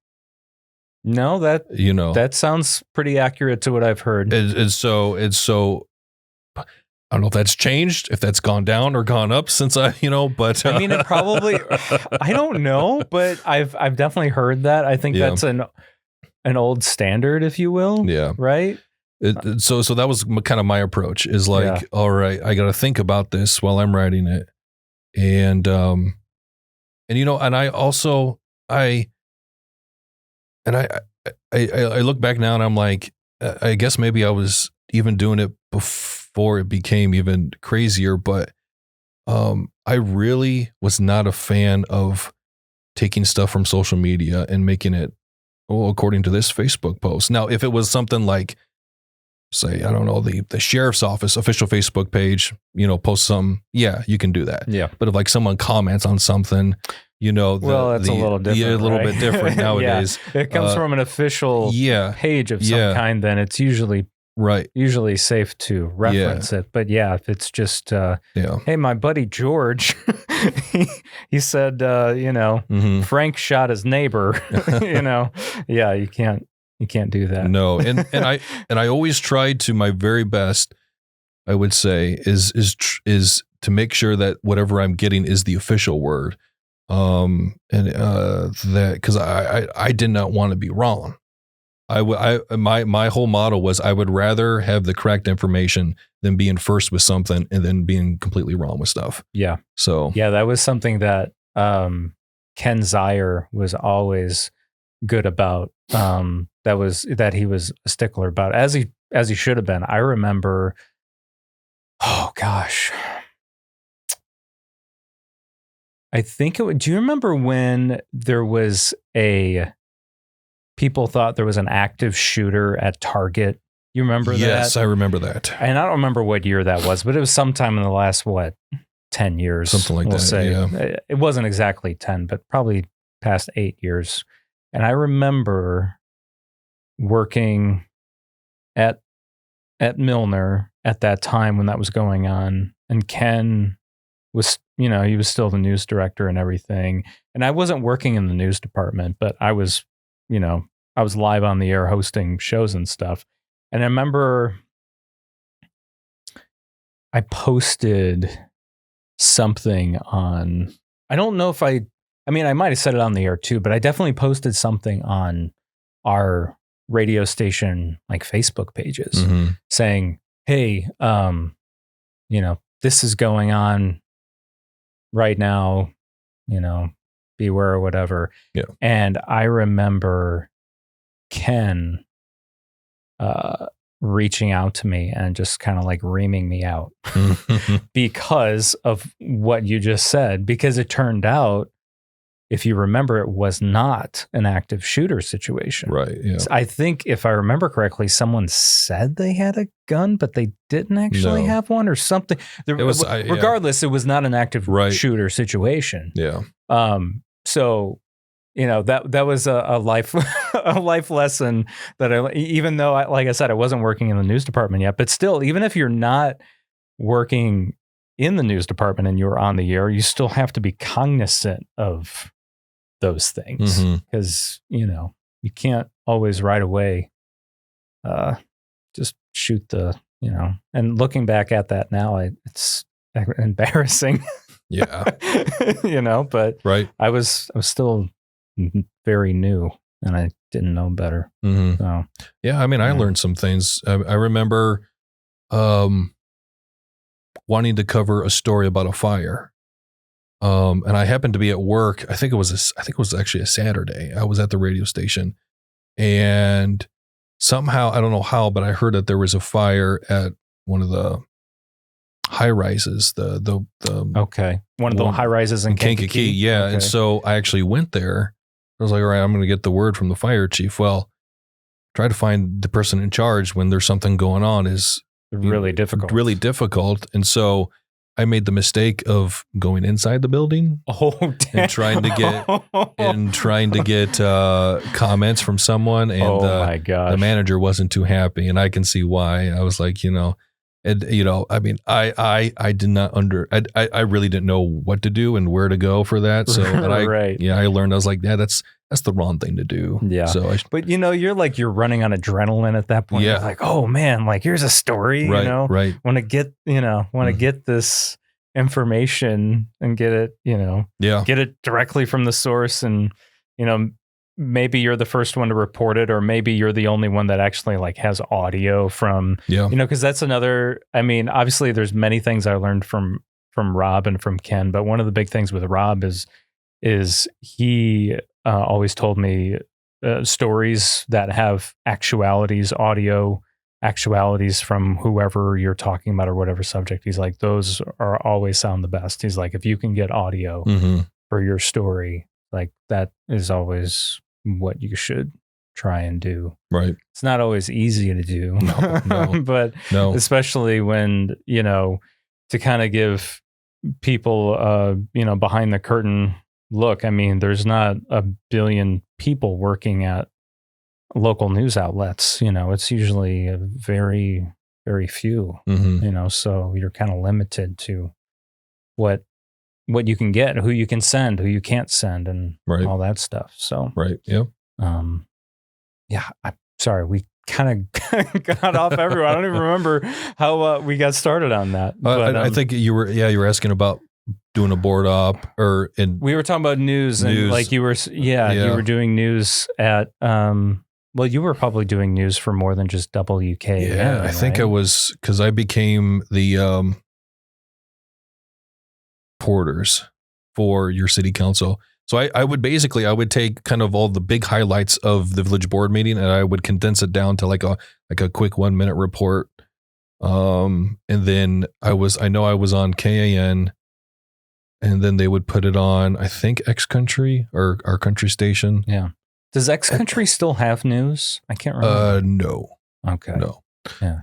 S1: No, that sounds pretty accurate to what I've heard.
S2: It's so. I don't know if that's changed, if that's gone down or gone up since but
S1: I mean, it probably, I don't know, but I've definitely heard that. I think that's an old standard, if you will. Yeah. Right.
S2: So that was kind of my approach, is like, all right, I got to think about this while I'm writing it. And I also, I look back now and I'm like, I guess maybe I was even doing it before it became even crazier, but I really was not a fan of taking stuff from social media and making it, according to this Facebook post. Now, if it was something like, say, I don't know, the sheriff's office official Facebook page, post something, you can do that. Yeah. But if like someone comments on something, that's
S1: a little different.
S2: Yeah, a little bit different nowadays.
S1: It comes from an official page of some kind, then it's usually safe to reference it. But if it's just, hey, my buddy George, he said, Frank shot his neighbor, you can't do that.
S2: No. And I always tried to my very best, I would say, is to make sure that whatever I'm getting is the official word. That, cause I did not want to be wrong. My whole motto was I would rather have the correct information than being first with something and then being completely wrong with stuff. Yeah. So
S1: that was something that Ken Zier was always good about. That he was a stickler about, as he should have been. I remember, oh gosh, I think do you remember when there was people thought there was an active shooter at Target? You remember that?
S2: Yes, I remember that.
S1: And I don't remember what year that was, but it was sometime in the last, 10 years? Something like that, say. Yeah. It wasn't exactly 10, but probably past 8 years. And I remember working at Milner at that time when that was going on, and Ken was, he was still the news director and everything. And I wasn't working in the news department, but I was, I was live on the air hosting shows and stuff. And I remember I posted something on, I don't know if I might have said it on the air too, but I definitely posted something on our radio station, like Facebook pages, saying, hey, this is going on right now, beware or whatever. Yeah. And I remember Ken reaching out to me and just kind of like reaming me out because of what you just said, because it turned out, if you remember, it was not an active shooter situation. Right. Yeah. I think if I remember correctly, someone said they had a gun, but they didn't actually have one or something. Regardless, it was not an active shooter situation. Yeah. So, that was a life a life lesson that even though like I said, I wasn't working in the news department yet, but still, even if you're not working in the news department and you're on the air, you still have to be cognizant of those things, because you can't always right away just shoot the and looking back at that now, it's embarrassing. Yeah. But I was still very new and I didn't know better. So
S2: yeah, I learned some things. I remember wanting to cover a story about a fire. And I happened to be at work. I think it was actually a Saturday. I was at the radio station, and somehow, I don't know how, but I heard that there was a fire at one of the high rises. One of the high rises in Kankakee. Yeah. Okay. And so I actually went there. I was like, all right, I'm going to get the word from the fire chief. Well, try to find the person in charge when there's something going on is
S1: really difficult.
S2: Really difficult. And so I made the mistake of going inside the building and trying to get comments from someone, and
S1: my gosh,
S2: the manager wasn't too happy, and I can see why. I was like, I mean, I did not I really didn't know what to do and where to go for that. So I learned. I was like, yeah, that's the wrong thing to do.
S1: Yeah.
S2: So,
S1: but you're running on adrenaline at that point.
S2: Yeah.
S1: You're like, oh man, like here's a story.
S2: Right. Right.
S1: Want to get this information and get it. Get it directly from the source, and maybe you're the first one to report it, or maybe you're the only one that actually like has audio from, because that's another, I mean, obviously there's many things I learned from Rob and from Ken, but one of the big things with Rob is he always told me stories that have audio actualities from whoever you're talking about or whatever subject. He's like, those are always sound the best. He's like, if you can get audio for your story, like that is always what you should try and do.
S2: Right.
S1: It's not always easy to do,
S2: no.
S1: but especially when, to kind of give people, behind the curtain look. I mean, there's not a billion people working at local news outlets. It's usually a very, very few, so you're kind of limited to what you can get, who you can send, who you can't send, and all that stuff. So,
S2: Yep.
S1: I'm sorry. We kind of got off everywhere. I don't even remember how we got started on that. But,
S2: I think you were asking about doing a board op,
S1: we were talking about news. And like you were doing news at, you were probably doing news for more than just WKAN.
S2: Yeah, I think I was, because I became the porters for your city council. So I would take kind of all the big highlights of the village board meeting, and I would condense it down to like a quick 1 minute report. And then I was on KAN, and then they would put it on, I think, X Country or our country station.
S1: Yeah. Does X Country still have news? I can't remember.
S2: No.
S1: Okay.
S2: No.
S1: Yeah.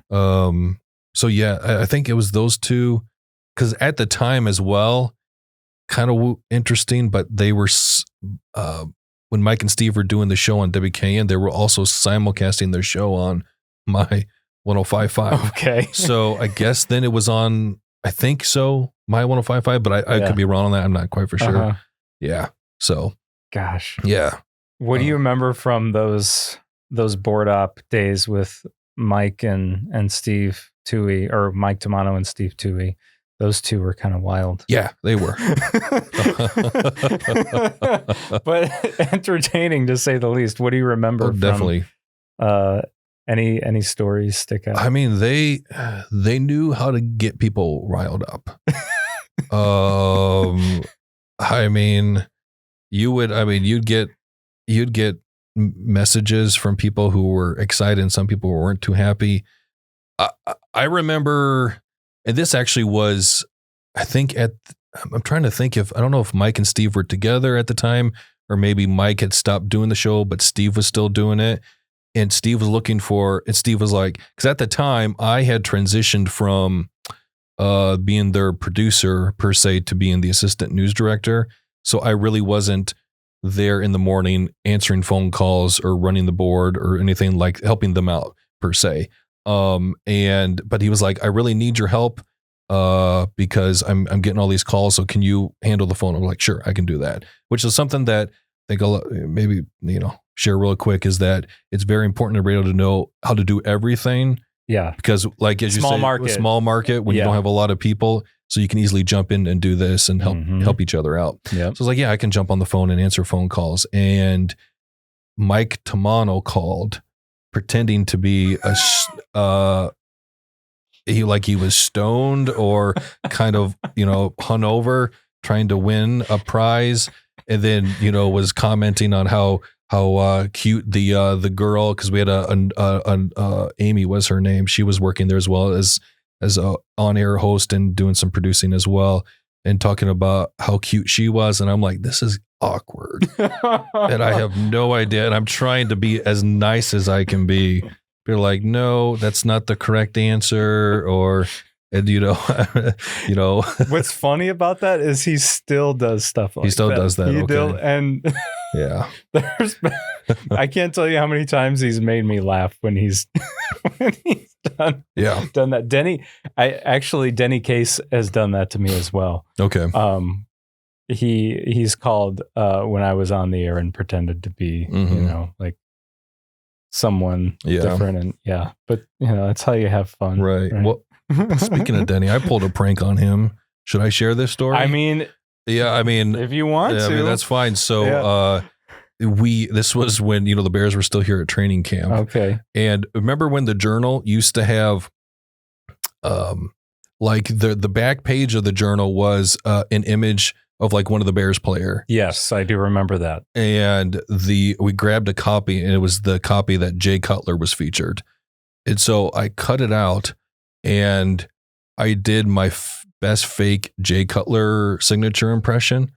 S2: So yeah, I think it was those two, because at the time as well, kind of interesting, but they were, when Mike and Steve were doing the show on WKAN, they were also simulcasting their show on my 105.5.
S1: Okay.
S2: So I guess then it was on, I think so, my 105.5, but I could be wrong on that. I'm not quite for sure.
S1: Uh-huh.
S2: Yeah. So.
S1: Gosh.
S2: Yeah.
S1: What do you remember from those board op days with Mike and Steve Toohey, or Mike Tamano and Steve Toohey? Those two were kind of wild.
S2: Yeah, they were.
S1: But entertaining, to say the least. What do you remember?
S2: Definitely.
S1: Any stories stick out?
S2: I mean, they knew how to get people riled up. I mean, you'd get messages from people who were excited and some people who weren't too happy. I remember, and this actually was, I think I'm trying to think I don't know if Mike and Steve were together at the time, or maybe Mike had stopped doing the show, but Steve was still doing it. And Steve was like, because at the time I had transitioned from being their producer per se to being the assistant news director. So I really wasn't there in the morning answering phone calls or running the board or anything, like helping them out per se. But he was like, I really need your help because I'm getting all these calls. So can you handle the phone? I'm like, sure, I can do that. Which is something that I think maybe, share real quick, is that it's very important to be able to know how to do everything.
S1: Yeah.
S2: Because like, as you say, small market, when you don't have a lot of people, so you can easily jump in and do this and help each other out. Yep. So I was like, yeah, I can jump on the phone and answer phone calls. And Mike Tamano called, pretending to be he was stoned or kind of, hungover, trying to win a prize. And then, was commenting on how cute the girl, because we had Amy was her name. She was working there as well as a on-air host and doing some producing as well, and talking about how cute she was. And I'm like, this is awkward. And I have no idea. And I'm trying to be as nice as I can be. They're like, no, that's not the correct answer. Or, And you know,
S1: what's funny about that is he still does stuff like that.
S2: He still does that. Okay.
S1: And
S2: yeah,
S1: I can't tell you how many times he's made me laugh when he's done that. Denny Case has done that to me as well.
S2: Okay.
S1: He's called when I was on the air and pretended to be, like someone different, and but that's how you have fun,
S2: right? Well, speaking of Denny, I pulled a prank on him. Should I share this story?
S1: I mean, if you want to,
S2: I mean, that's fine. So, this was when, the Bears were still here at training camp.
S1: Okay.
S2: And remember when the Journal used to have, like the back page of the Journal was an image of like one of the Bears player.
S1: Yes, I do remember that.
S2: And we grabbed a copy, and it was the copy that Jay Cutler was featured. And so I cut it out, and I did my best fake Jay Cutler signature impression.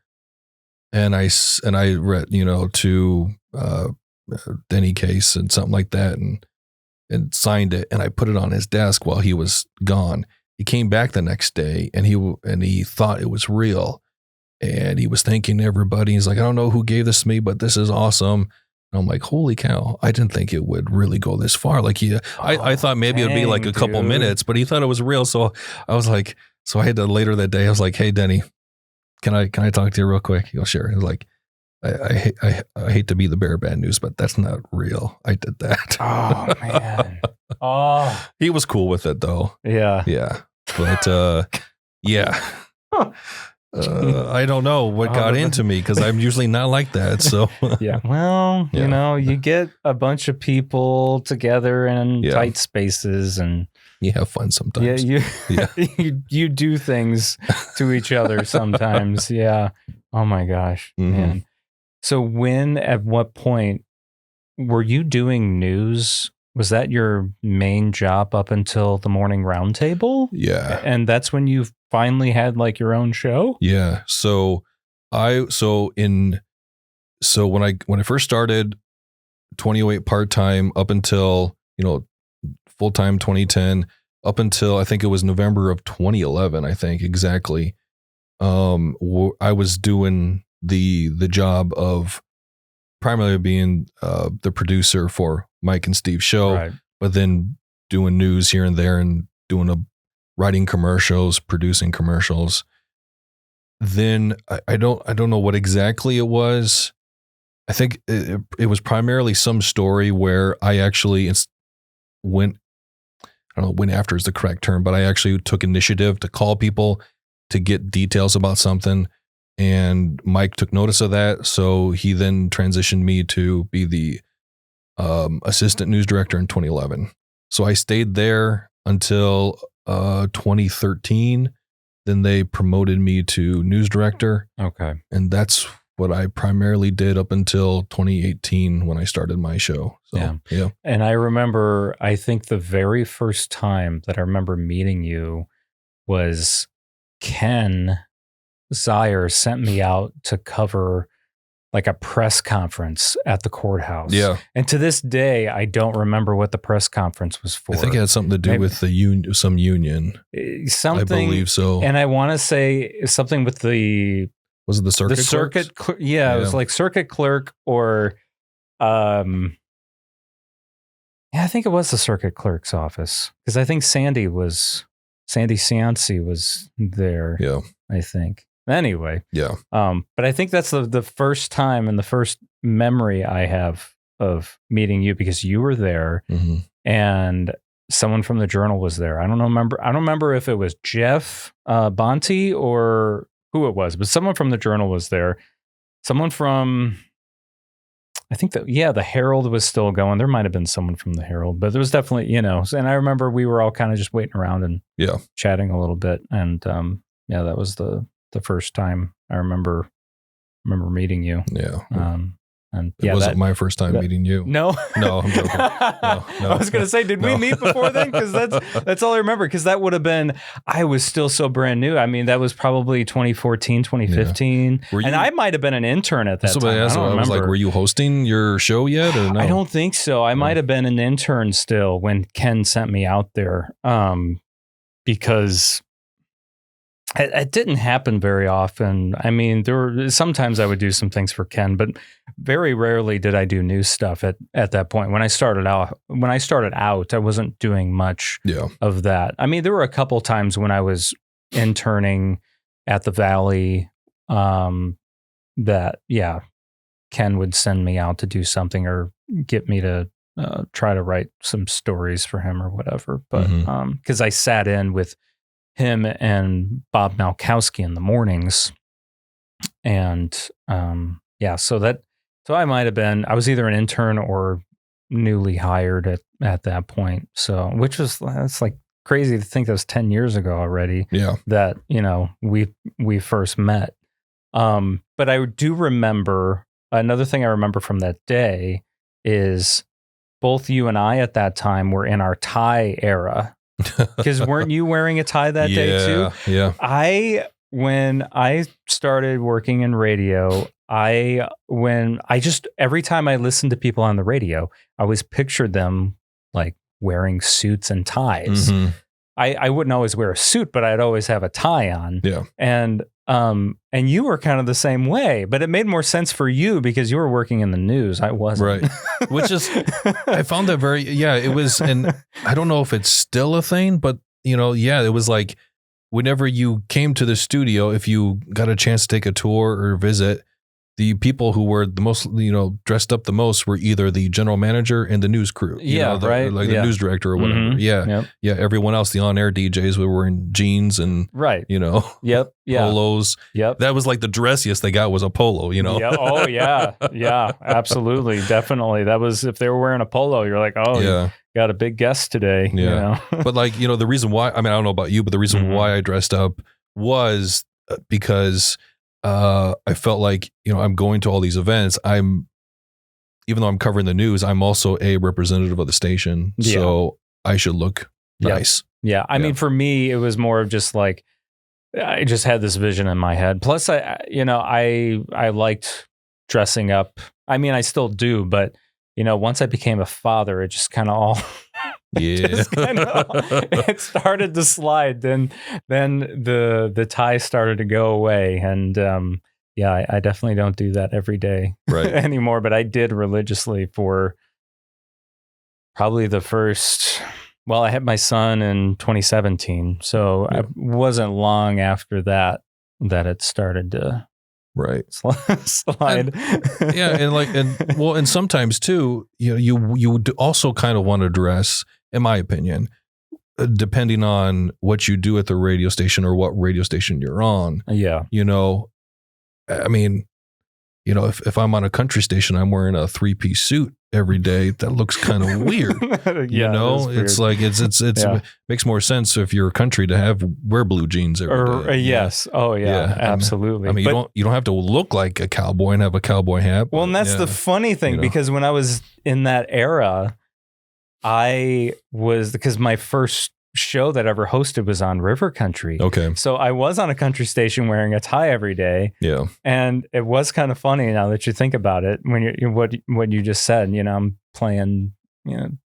S2: And I read, to Denny Case and something like that, and signed it, and I put it on his desk while he was gone. He came back the next day, and he thought it was real. And he was thanking everybody. He's like, I don't know who gave this to me, but this is awesome. And I'm like, holy cow. I didn't think it would really go this far. Like I thought maybe it would be like a couple minutes, but he thought it was real. So I was like, I had to later that day, I was like, hey, Denny, can I talk to you real quick? He'll share. He was like, I hate to be the bearer of bad news, but that's not real. I did that.
S1: Oh, man. Oh,
S2: he was cool with it though.
S1: Yeah.
S2: Yeah. But yeah. I don't know what got into me, because I'm usually not like that. So
S1: yeah. Well, you get a bunch of people together in tight spaces, and
S2: you have fun sometimes.
S1: You do things to each other sometimes. Yeah. Oh my gosh, man. So at what point were you doing news? Was that your main job up until the morning roundtable?
S2: Yeah.
S1: And that's when you finally had like your own show?
S2: Yeah. So when I first started 2008 part-time up until, full-time 2010, up until I think it was November of 2011, I think exactly. I was doing the job of primarily being the producer for Mike and Steve's show, right, but then doing news here and there, and writing commercials, producing commercials. Then I don't know what exactly it was. I think it was primarily some story where I actually went, I don't know, went after is the correct term, but I actually took initiative to call people to get details about something. And Mike took notice of that. So he then transitioned me to be the assistant news director in 2011. So I stayed there until 2013. Then they promoted me to news director.
S1: Okay.
S2: And that's what I primarily did up until 2018 when I started my show. So, yeah.
S1: And I remember, I think the very first time that I remember meeting you was Ken Zier sent me out to cover like a press conference at the courthouse.
S2: Yeah.
S1: And to this day, I don't remember what the press conference was for.
S2: I think it had something to do with the some union.
S1: Something.
S2: I believe so.
S1: And I want to say something with the...
S2: Was it the circuit?
S1: The circuit, it was like circuit clerk or, I think it was the circuit clerk's office, because I think Sandy Cianci was there.
S2: Yeah,
S1: I think. Anyway,
S2: yeah.
S1: But I think that's the first time and the first memory I have of meeting you, because you were there,
S2: mm-hmm, and
S1: someone from the Journal was there. I don't remember if it was Jeff Bonte or who it was, but someone from the Journal was there. Someone from, I think that, the Herald was still going. There might've been someone from the Herald, but there was definitely, and I remember we were all kind of just waiting around and chatting a little bit. And that was the first time I remember meeting you.
S2: Yeah.
S1: And
S2: it wasn't my first time meeting you.
S1: No,
S2: I'm joking. No.
S1: I was going to say, did we meet before then? Because that's all I remember. Because that would have been, I was still so brand new. I mean, that was probably 2014, 2015, and I might have been an intern at that time.
S2: I was like, were you hosting your show yet? Or no?
S1: I don't think so. I might have been an intern still when Ken sent me out there. because it didn't happen very often. I mean, sometimes I would do some things for Ken, but very rarely did I do news stuff at that point. When I started out, I wasn't doing much of that. I mean, there were a couple times when I was interning at the Valley that Ken would send me out to do something or get me to try to write some stories for him or whatever. But because I sat in with him and Bob Malkowski in the mornings. And so I might have been, I was either an intern or newly hired at that point. So, that's like crazy to think that was 10 years ago already.
S2: Yeah.
S1: That, we first met. But I do remember, another thing I remember from that day is both you and I at that time were in our tie era. Because weren't you wearing a tie that day too?
S2: Yeah.
S1: When I started working in radio, every time I listened to people on the radio, I always pictured them like wearing suits and ties.
S2: Mm-hmm.
S1: I wouldn't always wear a suit, but I'd always have a tie on.
S2: Yeah.
S1: And you were kind of the same way, but it made more sense for you because you were working in the news. I wasn't.
S2: Right. Which is, I found that it was, and I don't know if it's still a thing, but it was like whenever you came to the studio, if you got a chance to take a tour or visit, the people who were the most, dressed up the most were either the general manager and the news crew.
S1: Right.
S2: Like the news director or whatever.
S1: Mm-hmm.
S2: Yeah.
S1: Yep.
S2: Yeah. Everyone else, the on-air DJs, were wearing jeans and,
S1: right.
S2: Yep.
S1: Yeah.
S2: Polos.
S1: Yep.
S2: That was like the dressiest they got was a polo,
S1: Yeah. Oh, yeah. Yeah. Absolutely. Definitely. That was, if they were wearing a polo, you're like, oh, yeah. Got a big guest today.
S2: Yeah. But the reason why, I don't know about you, but the reason why I dressed up was because I felt like, I'm going to all these events. Even though I'm covering the news, I'm also a representative of the station. Yeah. So I should look nice.
S1: Yeah. I mean, for me, it was more of just like, I just had this vision in my head. Plus I liked dressing up. I mean, I still do, but once I became a father, it just kind of all it started to slide. Then the tie started to go away, and I definitely don't do that every day anymore. But I did religiously for probably the first. Well, I had my son in 2017, so it wasn't long after that it started to slide.
S2: And sometimes too, you would also kind of want to dress, in my opinion, depending on what you do at the radio station or what radio station you're on.
S1: Yeah.
S2: I mean, if I'm on a country station, I'm wearing a 3-piece suit every day. That looks kind of weird. It's like it makes more sense if you're a country to wear blue jeans every day.
S1: Yes. Oh yeah. Absolutely.
S2: I mean, you don't have to look like a cowboy and have a cowboy hat.
S1: Well, and that's the funny thing, because when I was in that era, because my first show that I ever hosted was on River Country.
S2: Okay.
S1: So I was on a country station wearing a tie every day.
S2: Yeah.
S1: And it was kind of funny now that you think about it, when what you just said, I'm playing,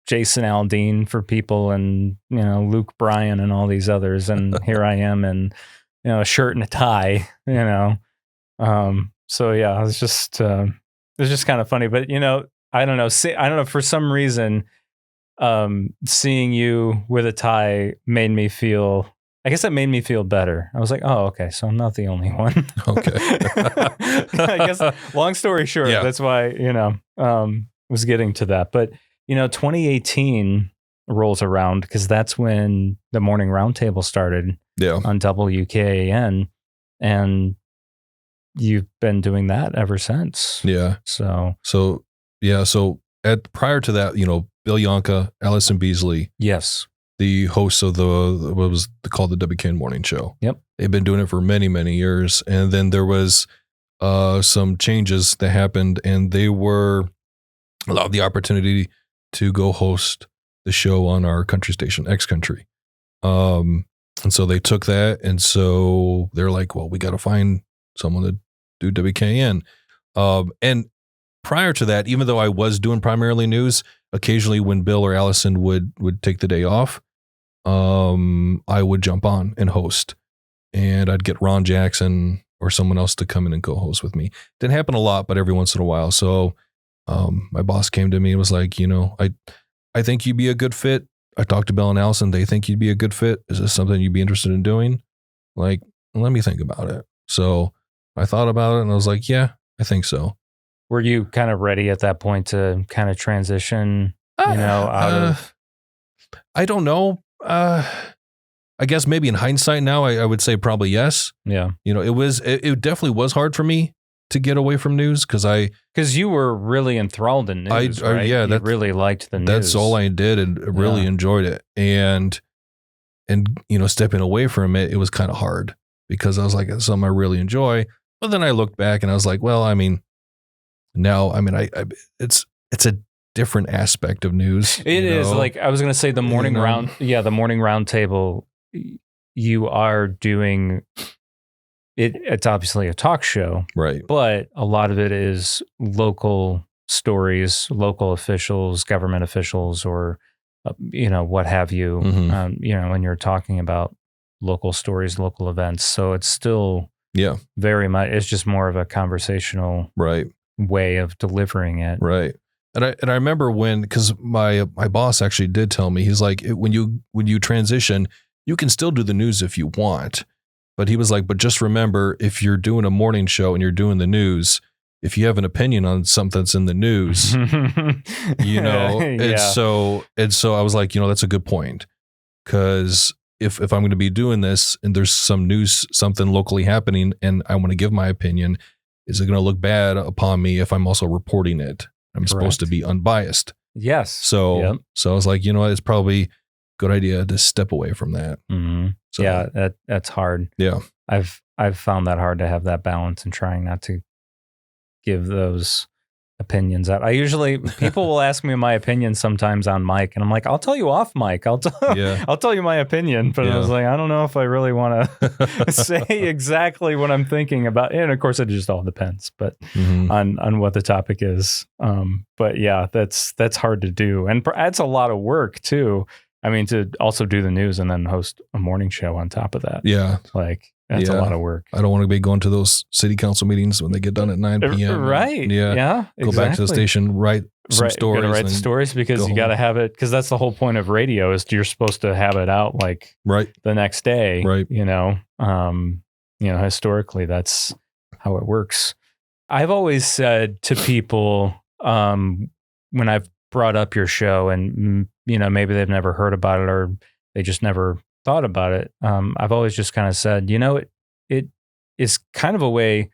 S1: Jason Aldean for people and, Luke Bryan and all these others. And here I am in, a shirt and a tie, So yeah, it was just kind of funny, but I don't know, for some reason, seeing you with a tie made me feel better. I was like, oh, okay, so I'm not the only one.
S2: Okay.
S1: I guess, long story short, that's why, was getting to that. But, 2018 rolls around, because that's when the morning roundtable started on WKAN, and you've been doing that ever since.
S2: Yeah.
S1: So
S2: prior to that, Bill Yonka, Allison Beasley.
S1: Yes.
S2: The hosts of what was called the WKAN Morning Show.
S1: Yep.
S2: They've been doing it for many, many years. And then there was some changes that happened, and they were allowed the opportunity to go host the show on our country station, X Country. And so they took that, and so they're like, well, we got to find someone to do WKAN. And prior to that, even though I was doing primarily news, occasionally when Bill or Allison would take the day off, I would jump on and host, and I'd get Ron Jackson or someone else to come in and co-host with me. Didn't happen a lot, but every once in a while. So my boss came to me and was like, I think you'd be a good fit. I talked to Bill and Allison. They think you'd be a good fit. Is this something you'd be interested in doing? Like, let me think about it. So I thought about it and I was like, yeah, I think so.
S1: Were you kind of ready at that point to kind of transition, out of?
S2: I don't know. I guess maybe in hindsight now, I would say probably yes.
S1: Yeah.
S2: It definitely was hard for me to get away from news because
S1: you were really enthralled in news, right?
S2: Yeah,
S1: you really liked the news.
S2: That's all I did and really enjoyed it. And stepping away from it, it was kind of hard because I was like, it's something I really enjoy. But then I looked back and I was like, well, it's a different aspect of news.
S1: It is like, I was going to say the morning roundtable, you are doing it. It's obviously a talk show,
S2: right? But
S1: a lot of it is local stories, local officials, government officials, or, what have you, when you're talking about local stories, local events. So it's still very much, it's just more of a conversational way of delivering it.
S2: Right. And I remember because my boss actually did tell me, he's like, when you transition, you can still do the news if you want. But he was like, but just remember, if you're doing a morning show and you're doing the news, if you have an opinion on something that's in the news, and so I was like, that's a good point. Because if I'm going to be doing this and there's some news, something locally happening, and I want to give my opinion, is it going to look bad upon me if I'm also reporting it? I'm supposed to be unbiased.
S1: Yes.
S2: So I was like, it's probably a good idea to step away from that.
S1: Mm-hmm. So, yeah, that's hard.
S2: Yeah.
S1: I've found that hard to have that balance and trying not to give those opinions out. People will ask me my opinion sometimes on mic, and I'm like, I'll tell you off mic. I'll tell you my opinion. But I was like, I don't know if I really want to say exactly what I'm thinking about. And of course, it just all depends, but on what the topic is. But yeah, that's hard to do, and that's a lot of work too. I mean, to also do the news and then host a morning show on top of that. Yeah, that's a lot of work.
S2: I don't want to be going to those city council meetings when they get done at 9 p.m.
S1: Right. Yeah.
S2: Go back to the station, write some stories.
S1: Got to write stories because you got to have it, because that's the whole point of radio, is you're supposed to have it out the next day. Right. Historically, that's how it works. I've always said to people when I've brought up your show and, maybe they've never heard about it or they just never thought about it. I've always just kind of said, it is kind of a way.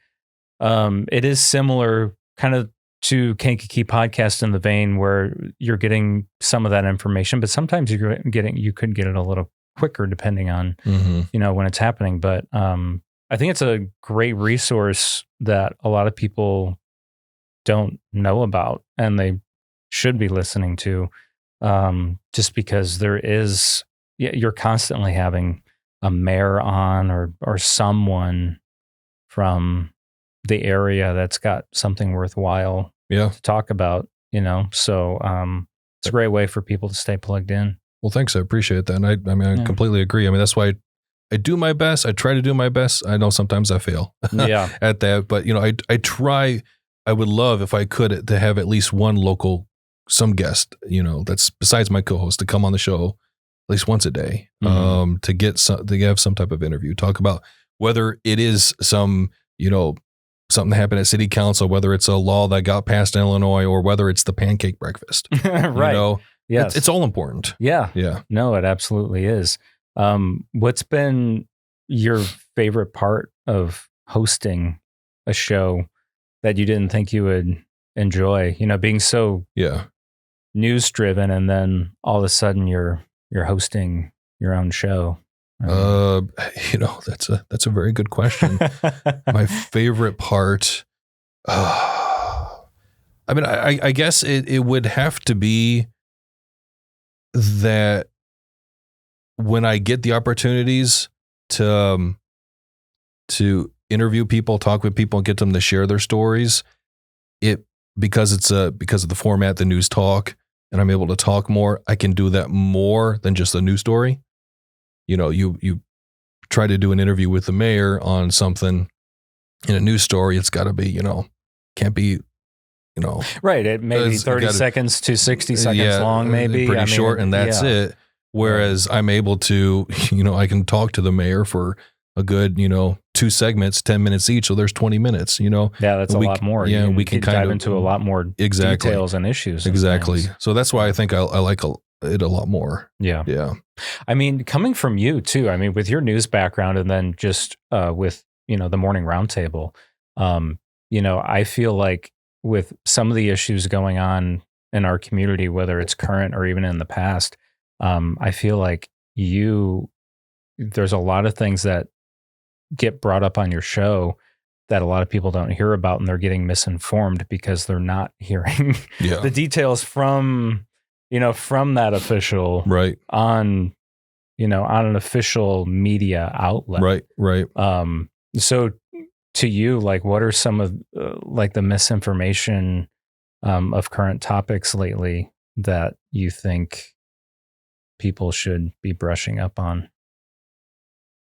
S1: It is similar kind of to Kankakee Podcast in the vein where you're getting some of that information, but sometimes you could get it a little quicker depending on, when it's happening. But I think it's a great resource that a lot of people don't know about and they should be listening to, just because you're constantly having a mayor on or someone from the area that's got something worthwhile to talk about, so it's a great way for people to stay plugged in.
S2: Well, thanks. I appreciate that. And I completely agree. I mean, that's why I do my best. I try to do my best. I know sometimes I fail at that, but I try. I would love if I could to have at least one some guest, that's besides my co-host, to come on the show at least once a day, to have some type of interview, talk about whether it is something that happened at city council, whether it's a law that got passed in Illinois, or whether it's the pancake breakfast.
S1: Right.
S2: Yes. It's all important.
S1: Yeah. Yeah. No, it absolutely is. What's been your favorite part of hosting a show that you didn't think you would enjoy, being so news driven, and then all of a sudden you're hosting your own show?
S2: That's a very good question. My favorite part, I guess it would have to be that when I get the opportunities to interview people, talk with people, and get them to share their stories, because of the format, the news talk, and I'm able to talk more, I can do that more than just a news story. you try to do an interview with the mayor on something in a news story, it's got to be, can't be,
S1: right. It may be 30 seconds to 60 seconds long, maybe.
S2: Pretty short, and that's it. Whereas I'm able to, I can talk to the mayor for a good, 2 segments, 10 minutes each. So there's 20 minutes, Yeah,
S1: that's a lot more.
S2: Yeah, we can kind
S1: dive
S2: of
S1: into a lot more details and issues.
S2: Exactly. So that's why I think I like it a lot more.
S1: Yeah.
S2: Yeah.
S1: I mean, coming from you too, with your news background and then just with, the morning roundtable, I feel like with some of the issues going on in our community, whether it's current or even in the past, I feel like there's a lot of things that get brought up on your show that a lot of people don't hear about, and they're getting misinformed because they're not hearing the details from that official
S2: right
S1: on an official media outlet.
S2: Right.
S1: So to you, like, what are some of like the misinformation of current topics lately that you think people should be brushing up on?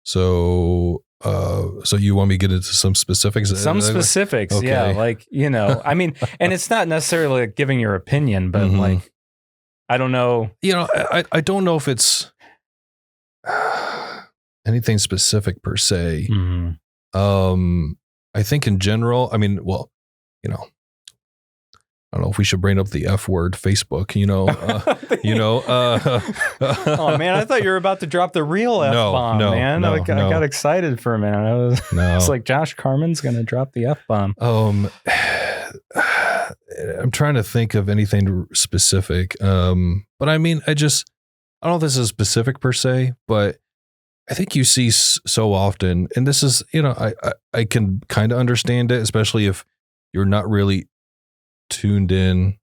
S2: So you want me to get into some specifics?
S1: Some specifics,
S2: okay.
S1: Yeah. Like, and it's not necessarily like giving your opinion, but like, I don't know.
S2: I don't know if it's anything specific per se. I think in general, I don't know if we should bring up the F word, Facebook,
S1: Oh man, I thought you were about to drop the real F-bomb, man. I got excited for a minute. It's like Josh Carman's going to drop the F-bomb.
S2: I'm trying to think of anything specific. But I don't know if this is specific per se, but I think you see so often, and this is, I can kind of understand it, especially if you're not really tuned in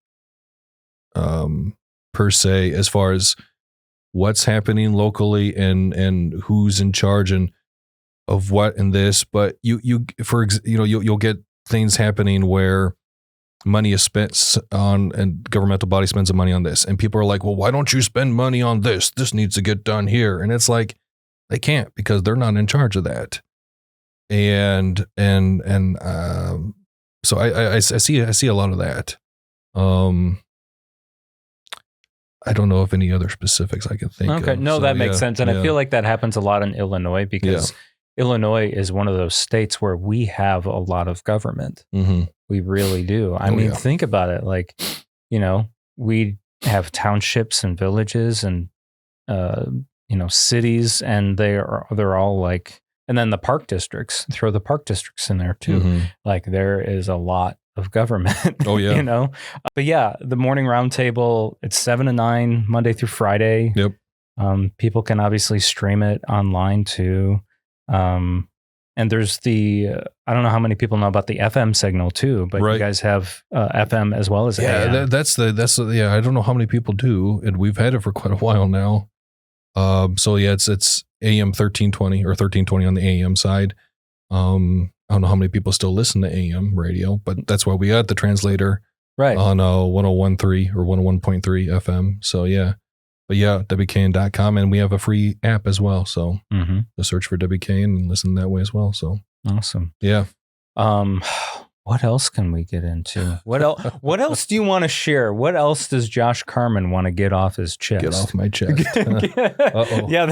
S2: per se as far as what's happening locally and who's in charge and of what in this, but you'll get things happening where money is spent on, and governmental body spends the money on this, and people are like, well, why don't you spend money on this needs to get done here, and it's like they can't because they're not in charge of that. So I see a lot of that. I don't know if any other specifics I can think of.
S1: Okay, no, that makes sense. And I feel like that happens a lot in Illinois because Illinois is one of those states where we have a lot of government. We really do. I mean, think about it. Like, we have townships and villages and, cities, and they're all like, and then the park districts, throw the park districts in there too. Like, there is a lot of government.
S2: Oh yeah.
S1: But yeah, the morning roundtable, it's 7 to 9, Monday through Friday.
S2: Yep.
S1: People can obviously stream it online too. And there's I don't know how many people know about the FM signal too, but you guys have FM as well as AM.
S2: That's I don't know how many people do, and we've had it for quite a while now. It's AM 1320 or 1320 on the AM side. I don't know how many people still listen to AM radio, but that's why we got the translator on 101.3 or 101.3 FM. So yeah, but yeah, WKAN.com, and we have a free app as well. So just search for WKAN and listen that way as well. So
S1: awesome.
S2: Yeah.
S1: What else can we get into? What else do you want to share? What else does Josh Carman want to get off his chest?
S2: Get off my chest. Uh-oh.
S1: Yeah,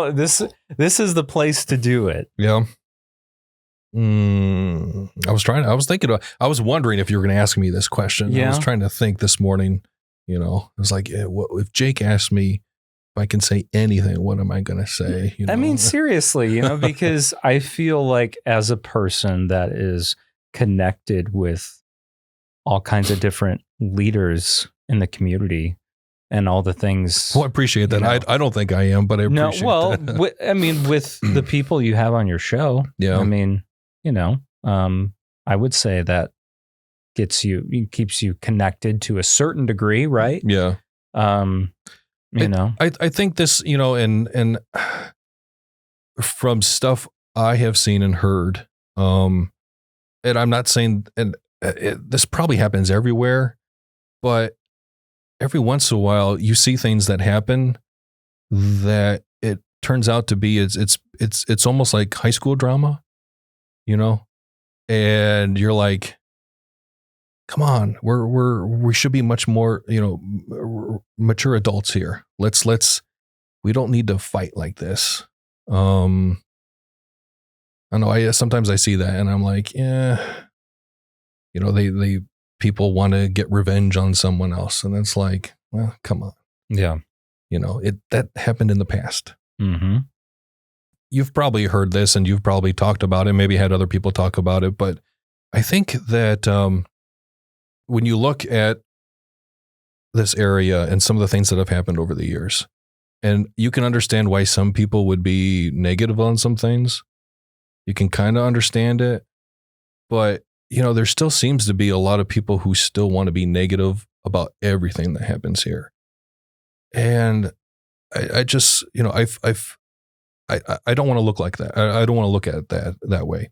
S1: this is the place to do it.
S2: Yeah. I was wondering if you were going to ask me this question. Yeah. I was trying to think this morning, I was like, if Jake asked me if I can say anything, what am I going to say?
S1: I mean, seriously, because I feel like as a person that is connected with all kinds of different leaders in the community and all the things.
S2: Well, I appreciate that. I don't think I am, but I appreciate that.
S1: With the people you have on your show,
S2: yeah.
S1: I would say that keeps you connected to a certain degree, right?
S2: Yeah. I think this, and from stuff I have seen and heard, and I'm not saying, and this probably happens everywhere, but every once in a while you see things that happen that it turns out to be it's almost like high school drama, and you're like, come on, we should be much more, mature adults here. We don't need to fight like this. I know sometimes I see that and I'm like, yeah, they people want to get revenge on someone else. And it's like, well, come on.
S1: Yeah.
S2: That happened in the past.
S1: Mm-hmm.
S2: You've probably heard this and you've probably talked about it, maybe had other people talk about it. But I think that when you look at this area and some of the things that have happened over the years, and you can understand why some people would be negative on some things. You can kind of understand it, but there still seems to be a lot of people who still want to be negative about everything that happens here. And I just, I don't want to look like that. I don't want to look at that way.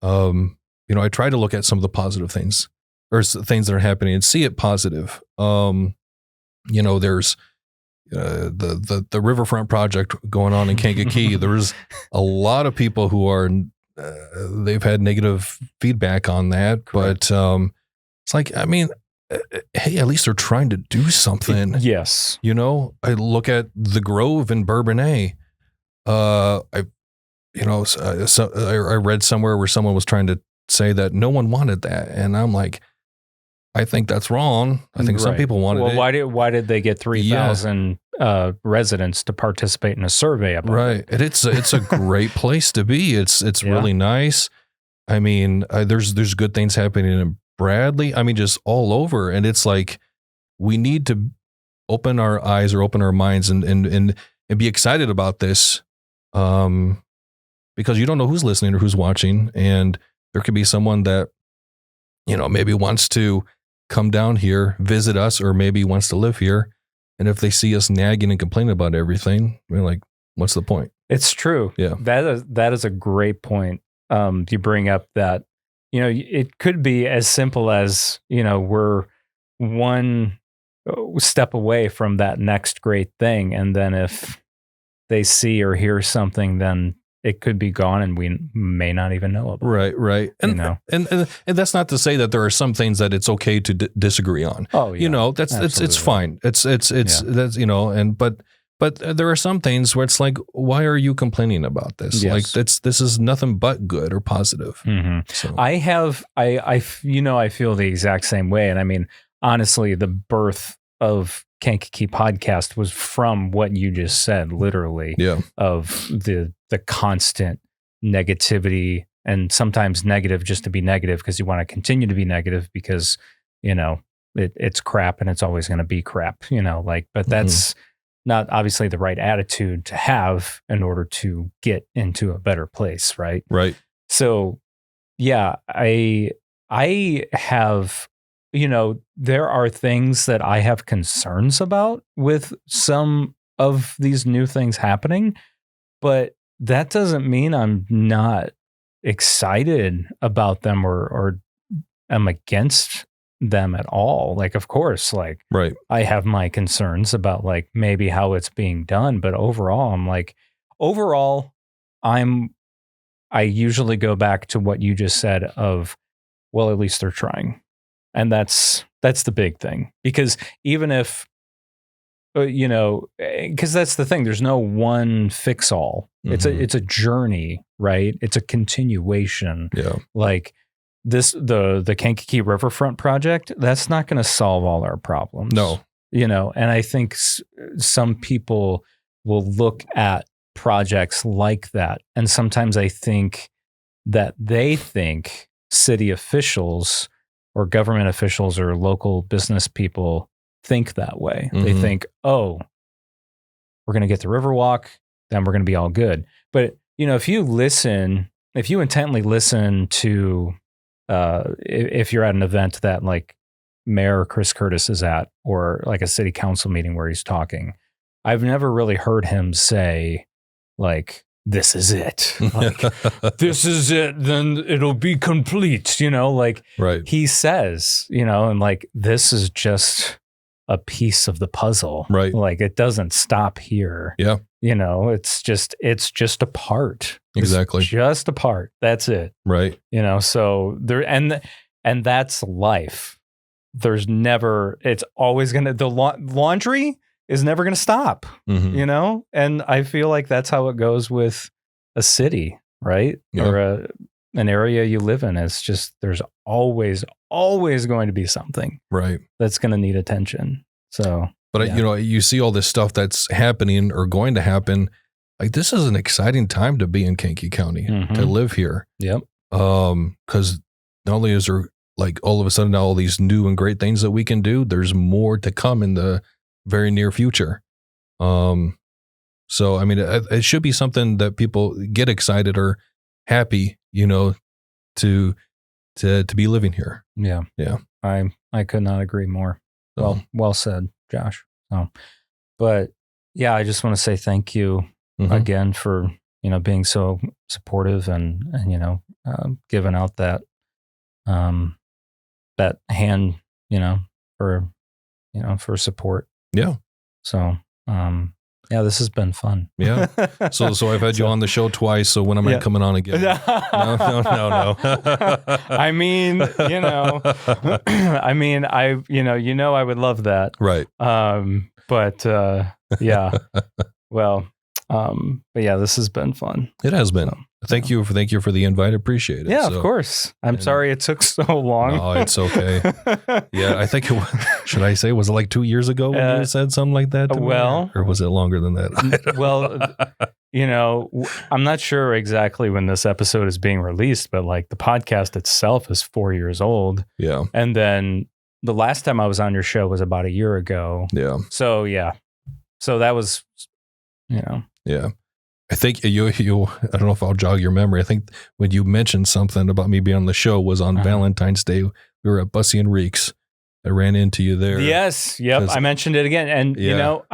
S2: I try to look at some of the positive things or things that are happening and see it positive. There's the riverfront project going on in Kankakee. There's a lot of people who are they've had negative feedback on that. Correct. But it's like, I mean, hey, at least they're trying to do something.
S1: Yes.
S2: I look at the Grove in Bourbonnais. I read somewhere where someone was trying to say that no one wanted that, and I'm like, I think that's wrong. I think some people wanted it.
S1: Well, why did they get 3,000 residents to participate in a survey about
S2: right.
S1: it?
S2: And it's a great place to be. It's really nice. I mean, there's good things happening in Bradley. I mean, just all over. And it's like, we need to open our eyes or open our minds and be excited about this. Because you don't know who's listening or who's watching. And there could be someone that, maybe wants to come down here, visit us, or maybe wants to live here. And if they see us nagging and complaining about everything, we're like, what's the point?
S1: It's true.
S2: Yeah.
S1: That is a great point. You bring up that, it could be as simple as, we're one step away from that next great thing. And then if they see or hear something, then it could be gone and we may not even know about it.
S2: Right. And, and that's not to say that there are some things that it's okay to disagree on.
S1: Oh, yeah.
S2: It's fine. It's that's, but there are some things where it's like, why are you complaining about this?
S1: Yes.
S2: Like this is nothing but good or positive.
S1: Mm-hmm.
S2: So
S1: I feel the exact same way. And I mean, honestly, the birth of Kankakee Podcast was from what you just said, literally, of the constant negativity, and sometimes negative just to be negative because you want to continue to be negative because, it's crap and it's always going to be crap, but that's not obviously the right attitude to have in order to get into a better place. Right.
S2: Right.
S1: So yeah, I have, there are things that I have concerns about with some of these new things happening, but that doesn't mean I'm not excited about them or I'm against them at all. Like, of course,
S2: right.
S1: I have my concerns about maybe how it's being done, but overall, I usually go back to what you just said of, well, at least they're trying. And that's the big thing, because even if, because that's the thing, there's no one fix all. It's a journey, right? It's a continuation.
S2: Yeah.
S1: Like the Kankakee Riverfront project, that's not going to solve all our problems.
S2: No.
S1: And I think some people will look at projects like that. And sometimes I think that they think city officials or government officials or local business people think that way. Mm-hmm. They think, oh, we're going to get the Riverwalk, then we're going to be all good. But, if you intently listen to, if you're at an event that Mayor Chris Curtis is at, or a city council meeting where he's talking, I've never really heard him say this is it. This is it, then it'll be complete,
S2: right.
S1: He says, and this is just a piece of the puzzle.
S2: Right.
S1: Like it doesn't stop here.
S2: Yeah.
S1: You know, it's just a part.
S2: Exactly.
S1: It's just a part. That's it.
S2: Right.
S1: You know, so there, and that's life. There's never, it's always going to, the laundry is never going to stop,
S2: Mhm.
S1: you know? And I feel like that's how it goes with a city, right?
S2: Yeah.
S1: Or an area you live in. It's just, there's always going to be something
S2: Right.
S1: that's going to need attention. So,
S2: But
S1: yeah.
S2: you know, you see all this stuff that's happening or going to happen. Like this is an exciting time to be in Kankakee County,
S1: Mhm.
S2: to live here.
S1: Yep.
S2: Because not only is there like all of a sudden all these new and great things that we can do, there's more to come in the very near future. So I mean, it should be something that people get excited or happy, you know, to be living here.
S1: Yeah.
S2: Yeah.
S1: I could not agree more.
S2: So,
S1: Well said, Josh. So, but yeah, I just want to say thank you
S2: mhm.
S1: again for, you know, being so supportive and you know, giving out that, that hand, you know, for support.
S2: Yeah.
S1: So, yeah, this has been fun.
S2: Yeah. So I've had you on the show twice. So when am I coming on again? No.
S1: I mean, you know, I would love that.
S2: Right.
S1: But yeah, well, but yeah, this has been fun.
S2: It has been.
S1: So,
S2: Thank you for the invite. I appreciate it.
S1: yeah, of course. I'm sorry it took so long.
S2: No, it's okay. Yeah, I think should I say, was it like 2 years ago when you said something like that to me? Or was it longer than that?
S1: Well, you know, I'm not sure exactly when this episode is being released, but like the podcast itself is 4 years old.
S2: Yeah.
S1: And then the last time I was on your show was about a year ago.
S2: Yeah.
S1: So yeah. So that was, you know.
S2: Yeah. I think you I don't know if I'll jog your memory. I think when you mentioned something about me being on the show was on Valentine's Day. We were at Bussy and Reeks. I ran into you there.
S1: Yes. Yep. I mentioned it again. And you know,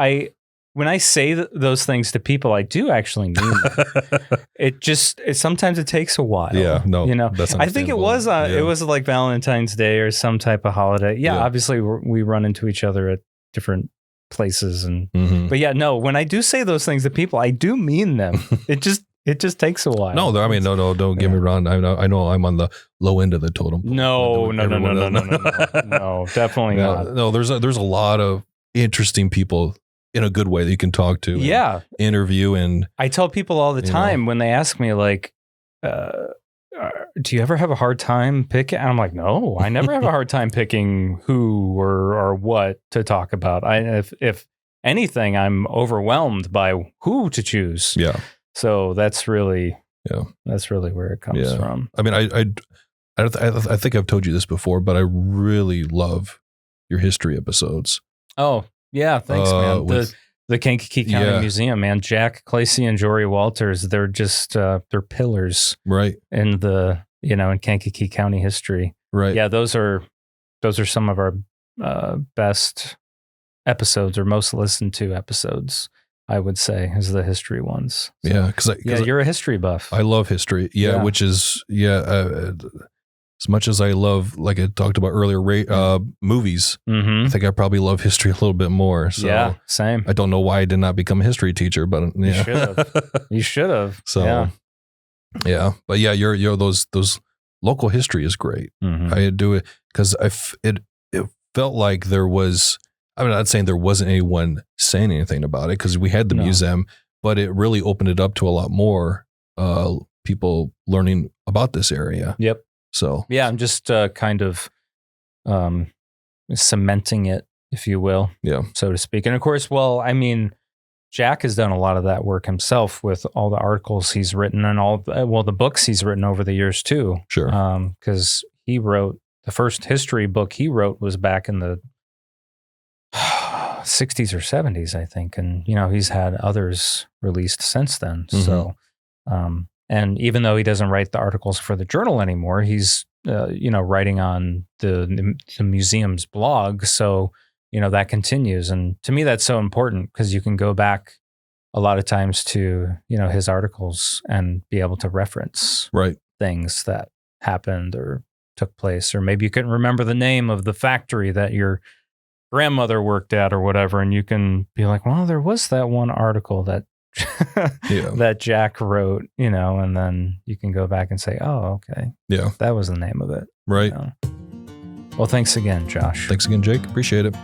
S1: when I say those things to people, I do actually mean that. Sometimes it takes a while.
S2: Yeah, no,
S1: you know,
S2: that's
S1: I think it was it was like Valentine's Day or some type of holiday. Yeah, obviously we run into each other at different places but yeah, no, when I do say those things to people, I do mean them. It just takes a while.
S2: No, I mean, no, don't get me wrong. I know I'm on the low end of the totem pole.
S1: No, definitely not.
S2: No, there's a lot of interesting people in a good way that you can talk to.
S1: Yeah.
S2: Interview. And
S1: I tell people all the time when they ask me like, do you ever have a hard time picking? And I'm like, no, I never have a hard time picking who or what to talk about. If anything, I'm overwhelmed by who to choose.
S2: Yeah.
S1: So that's really where it comes from.
S2: I mean, I think I've told you this before, but I really love your history episodes.
S1: Oh yeah. Thanks, man. The Kankakee County Museum, man. Jack Clacy and Jory Walters, they're just, they're pillars.
S2: Right.
S1: In in Kankakee County history.
S2: Right.
S1: Yeah. Those are some of our best episodes or most listened to episodes, I would say, is the history ones. So,
S2: yeah. Cause
S1: you're a history buff.
S2: I love history. Yeah. Which is, as much as I love, like I talked about earlier, movies, I think I probably love history a little bit more. So
S1: yeah, same.
S2: I don't know why I did not become a history teacher, but
S1: you should have. You should have.
S2: So yeah, but yeah, you're those local history is great. I do it because it felt like there was. I'm not saying there wasn't anyone saying anything about it because we had the museum, but it really opened it up to a lot more people learning about this area.
S1: Yep.
S2: So
S1: yeah, I'm just kind of cementing it, if you will, so to speak. And of course, well, I mean, Jack has done a lot of that work himself with all the articles he's written and the books he's written over the years too.
S2: Sure.
S1: Because he wrote the first history book he wrote was back in the 60s or 70s, I think, and he's had others released since then. So. And even though he doesn't write the articles for the journal anymore, he's, writing on the museum's blog. So, that continues. And to me, that's so important because you can go back a lot of times to, his articles and be able to reference things that happened or took place. Or maybe you couldn't remember the name of the factory that you're grandmother worked at or whatever, and you can be like, well, there was that one article that that Jack wrote, and then you can go back and say, oh, okay.
S2: Yeah.
S1: That was the name of it.
S2: Right.
S1: Well, thanks again, Josh.
S2: Thanks again, Jake. Appreciate it.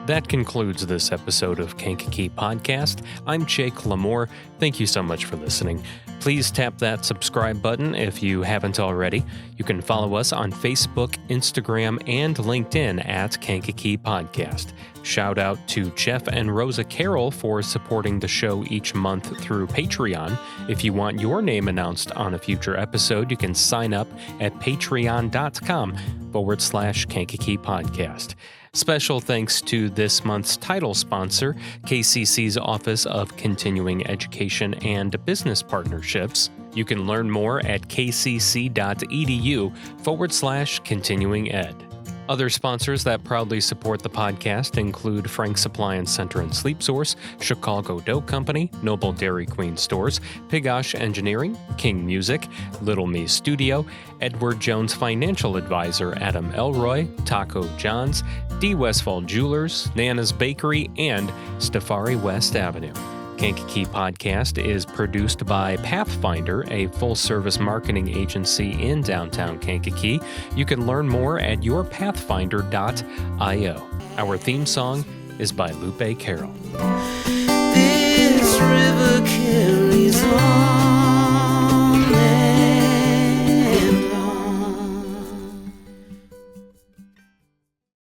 S3: That concludes this episode of Kankakee Podcast. I'm Jake LaMore. Thank you so much for listening. Please tap that subscribe button if you haven't already. You can follow us on Facebook, Instagram, and LinkedIn at Kankakee Podcast. Shout out to Jeff and Rosa Carroll for supporting the show each month through Patreon. If you want your name announced on a future episode, you can sign up at patreon.com/Kankakee Podcast. Special thanks to this month's title sponsor, KCC's Office of Continuing Education and Business Partnerships. You can learn more at kcc.edu/continuing ed. Other sponsors that proudly support the podcast include Frank's Appliance Center and Sleep Source, Chicago Dough Company, Noble Dairy Queen Stores, Pigosh Engineering, King Music, Little Me Studio, Edward Jones Financial Advisor Adam Elroy, Taco John's, D. Westfall Jewelers, Nana's Bakery, and Stafari West Avenue. Kankakee Podcast is produced by Pathfinder, a full-service marketing agency in downtown Kankakee. You can learn more at yourpathfinder.io. Our theme song is by Lupe Carroll.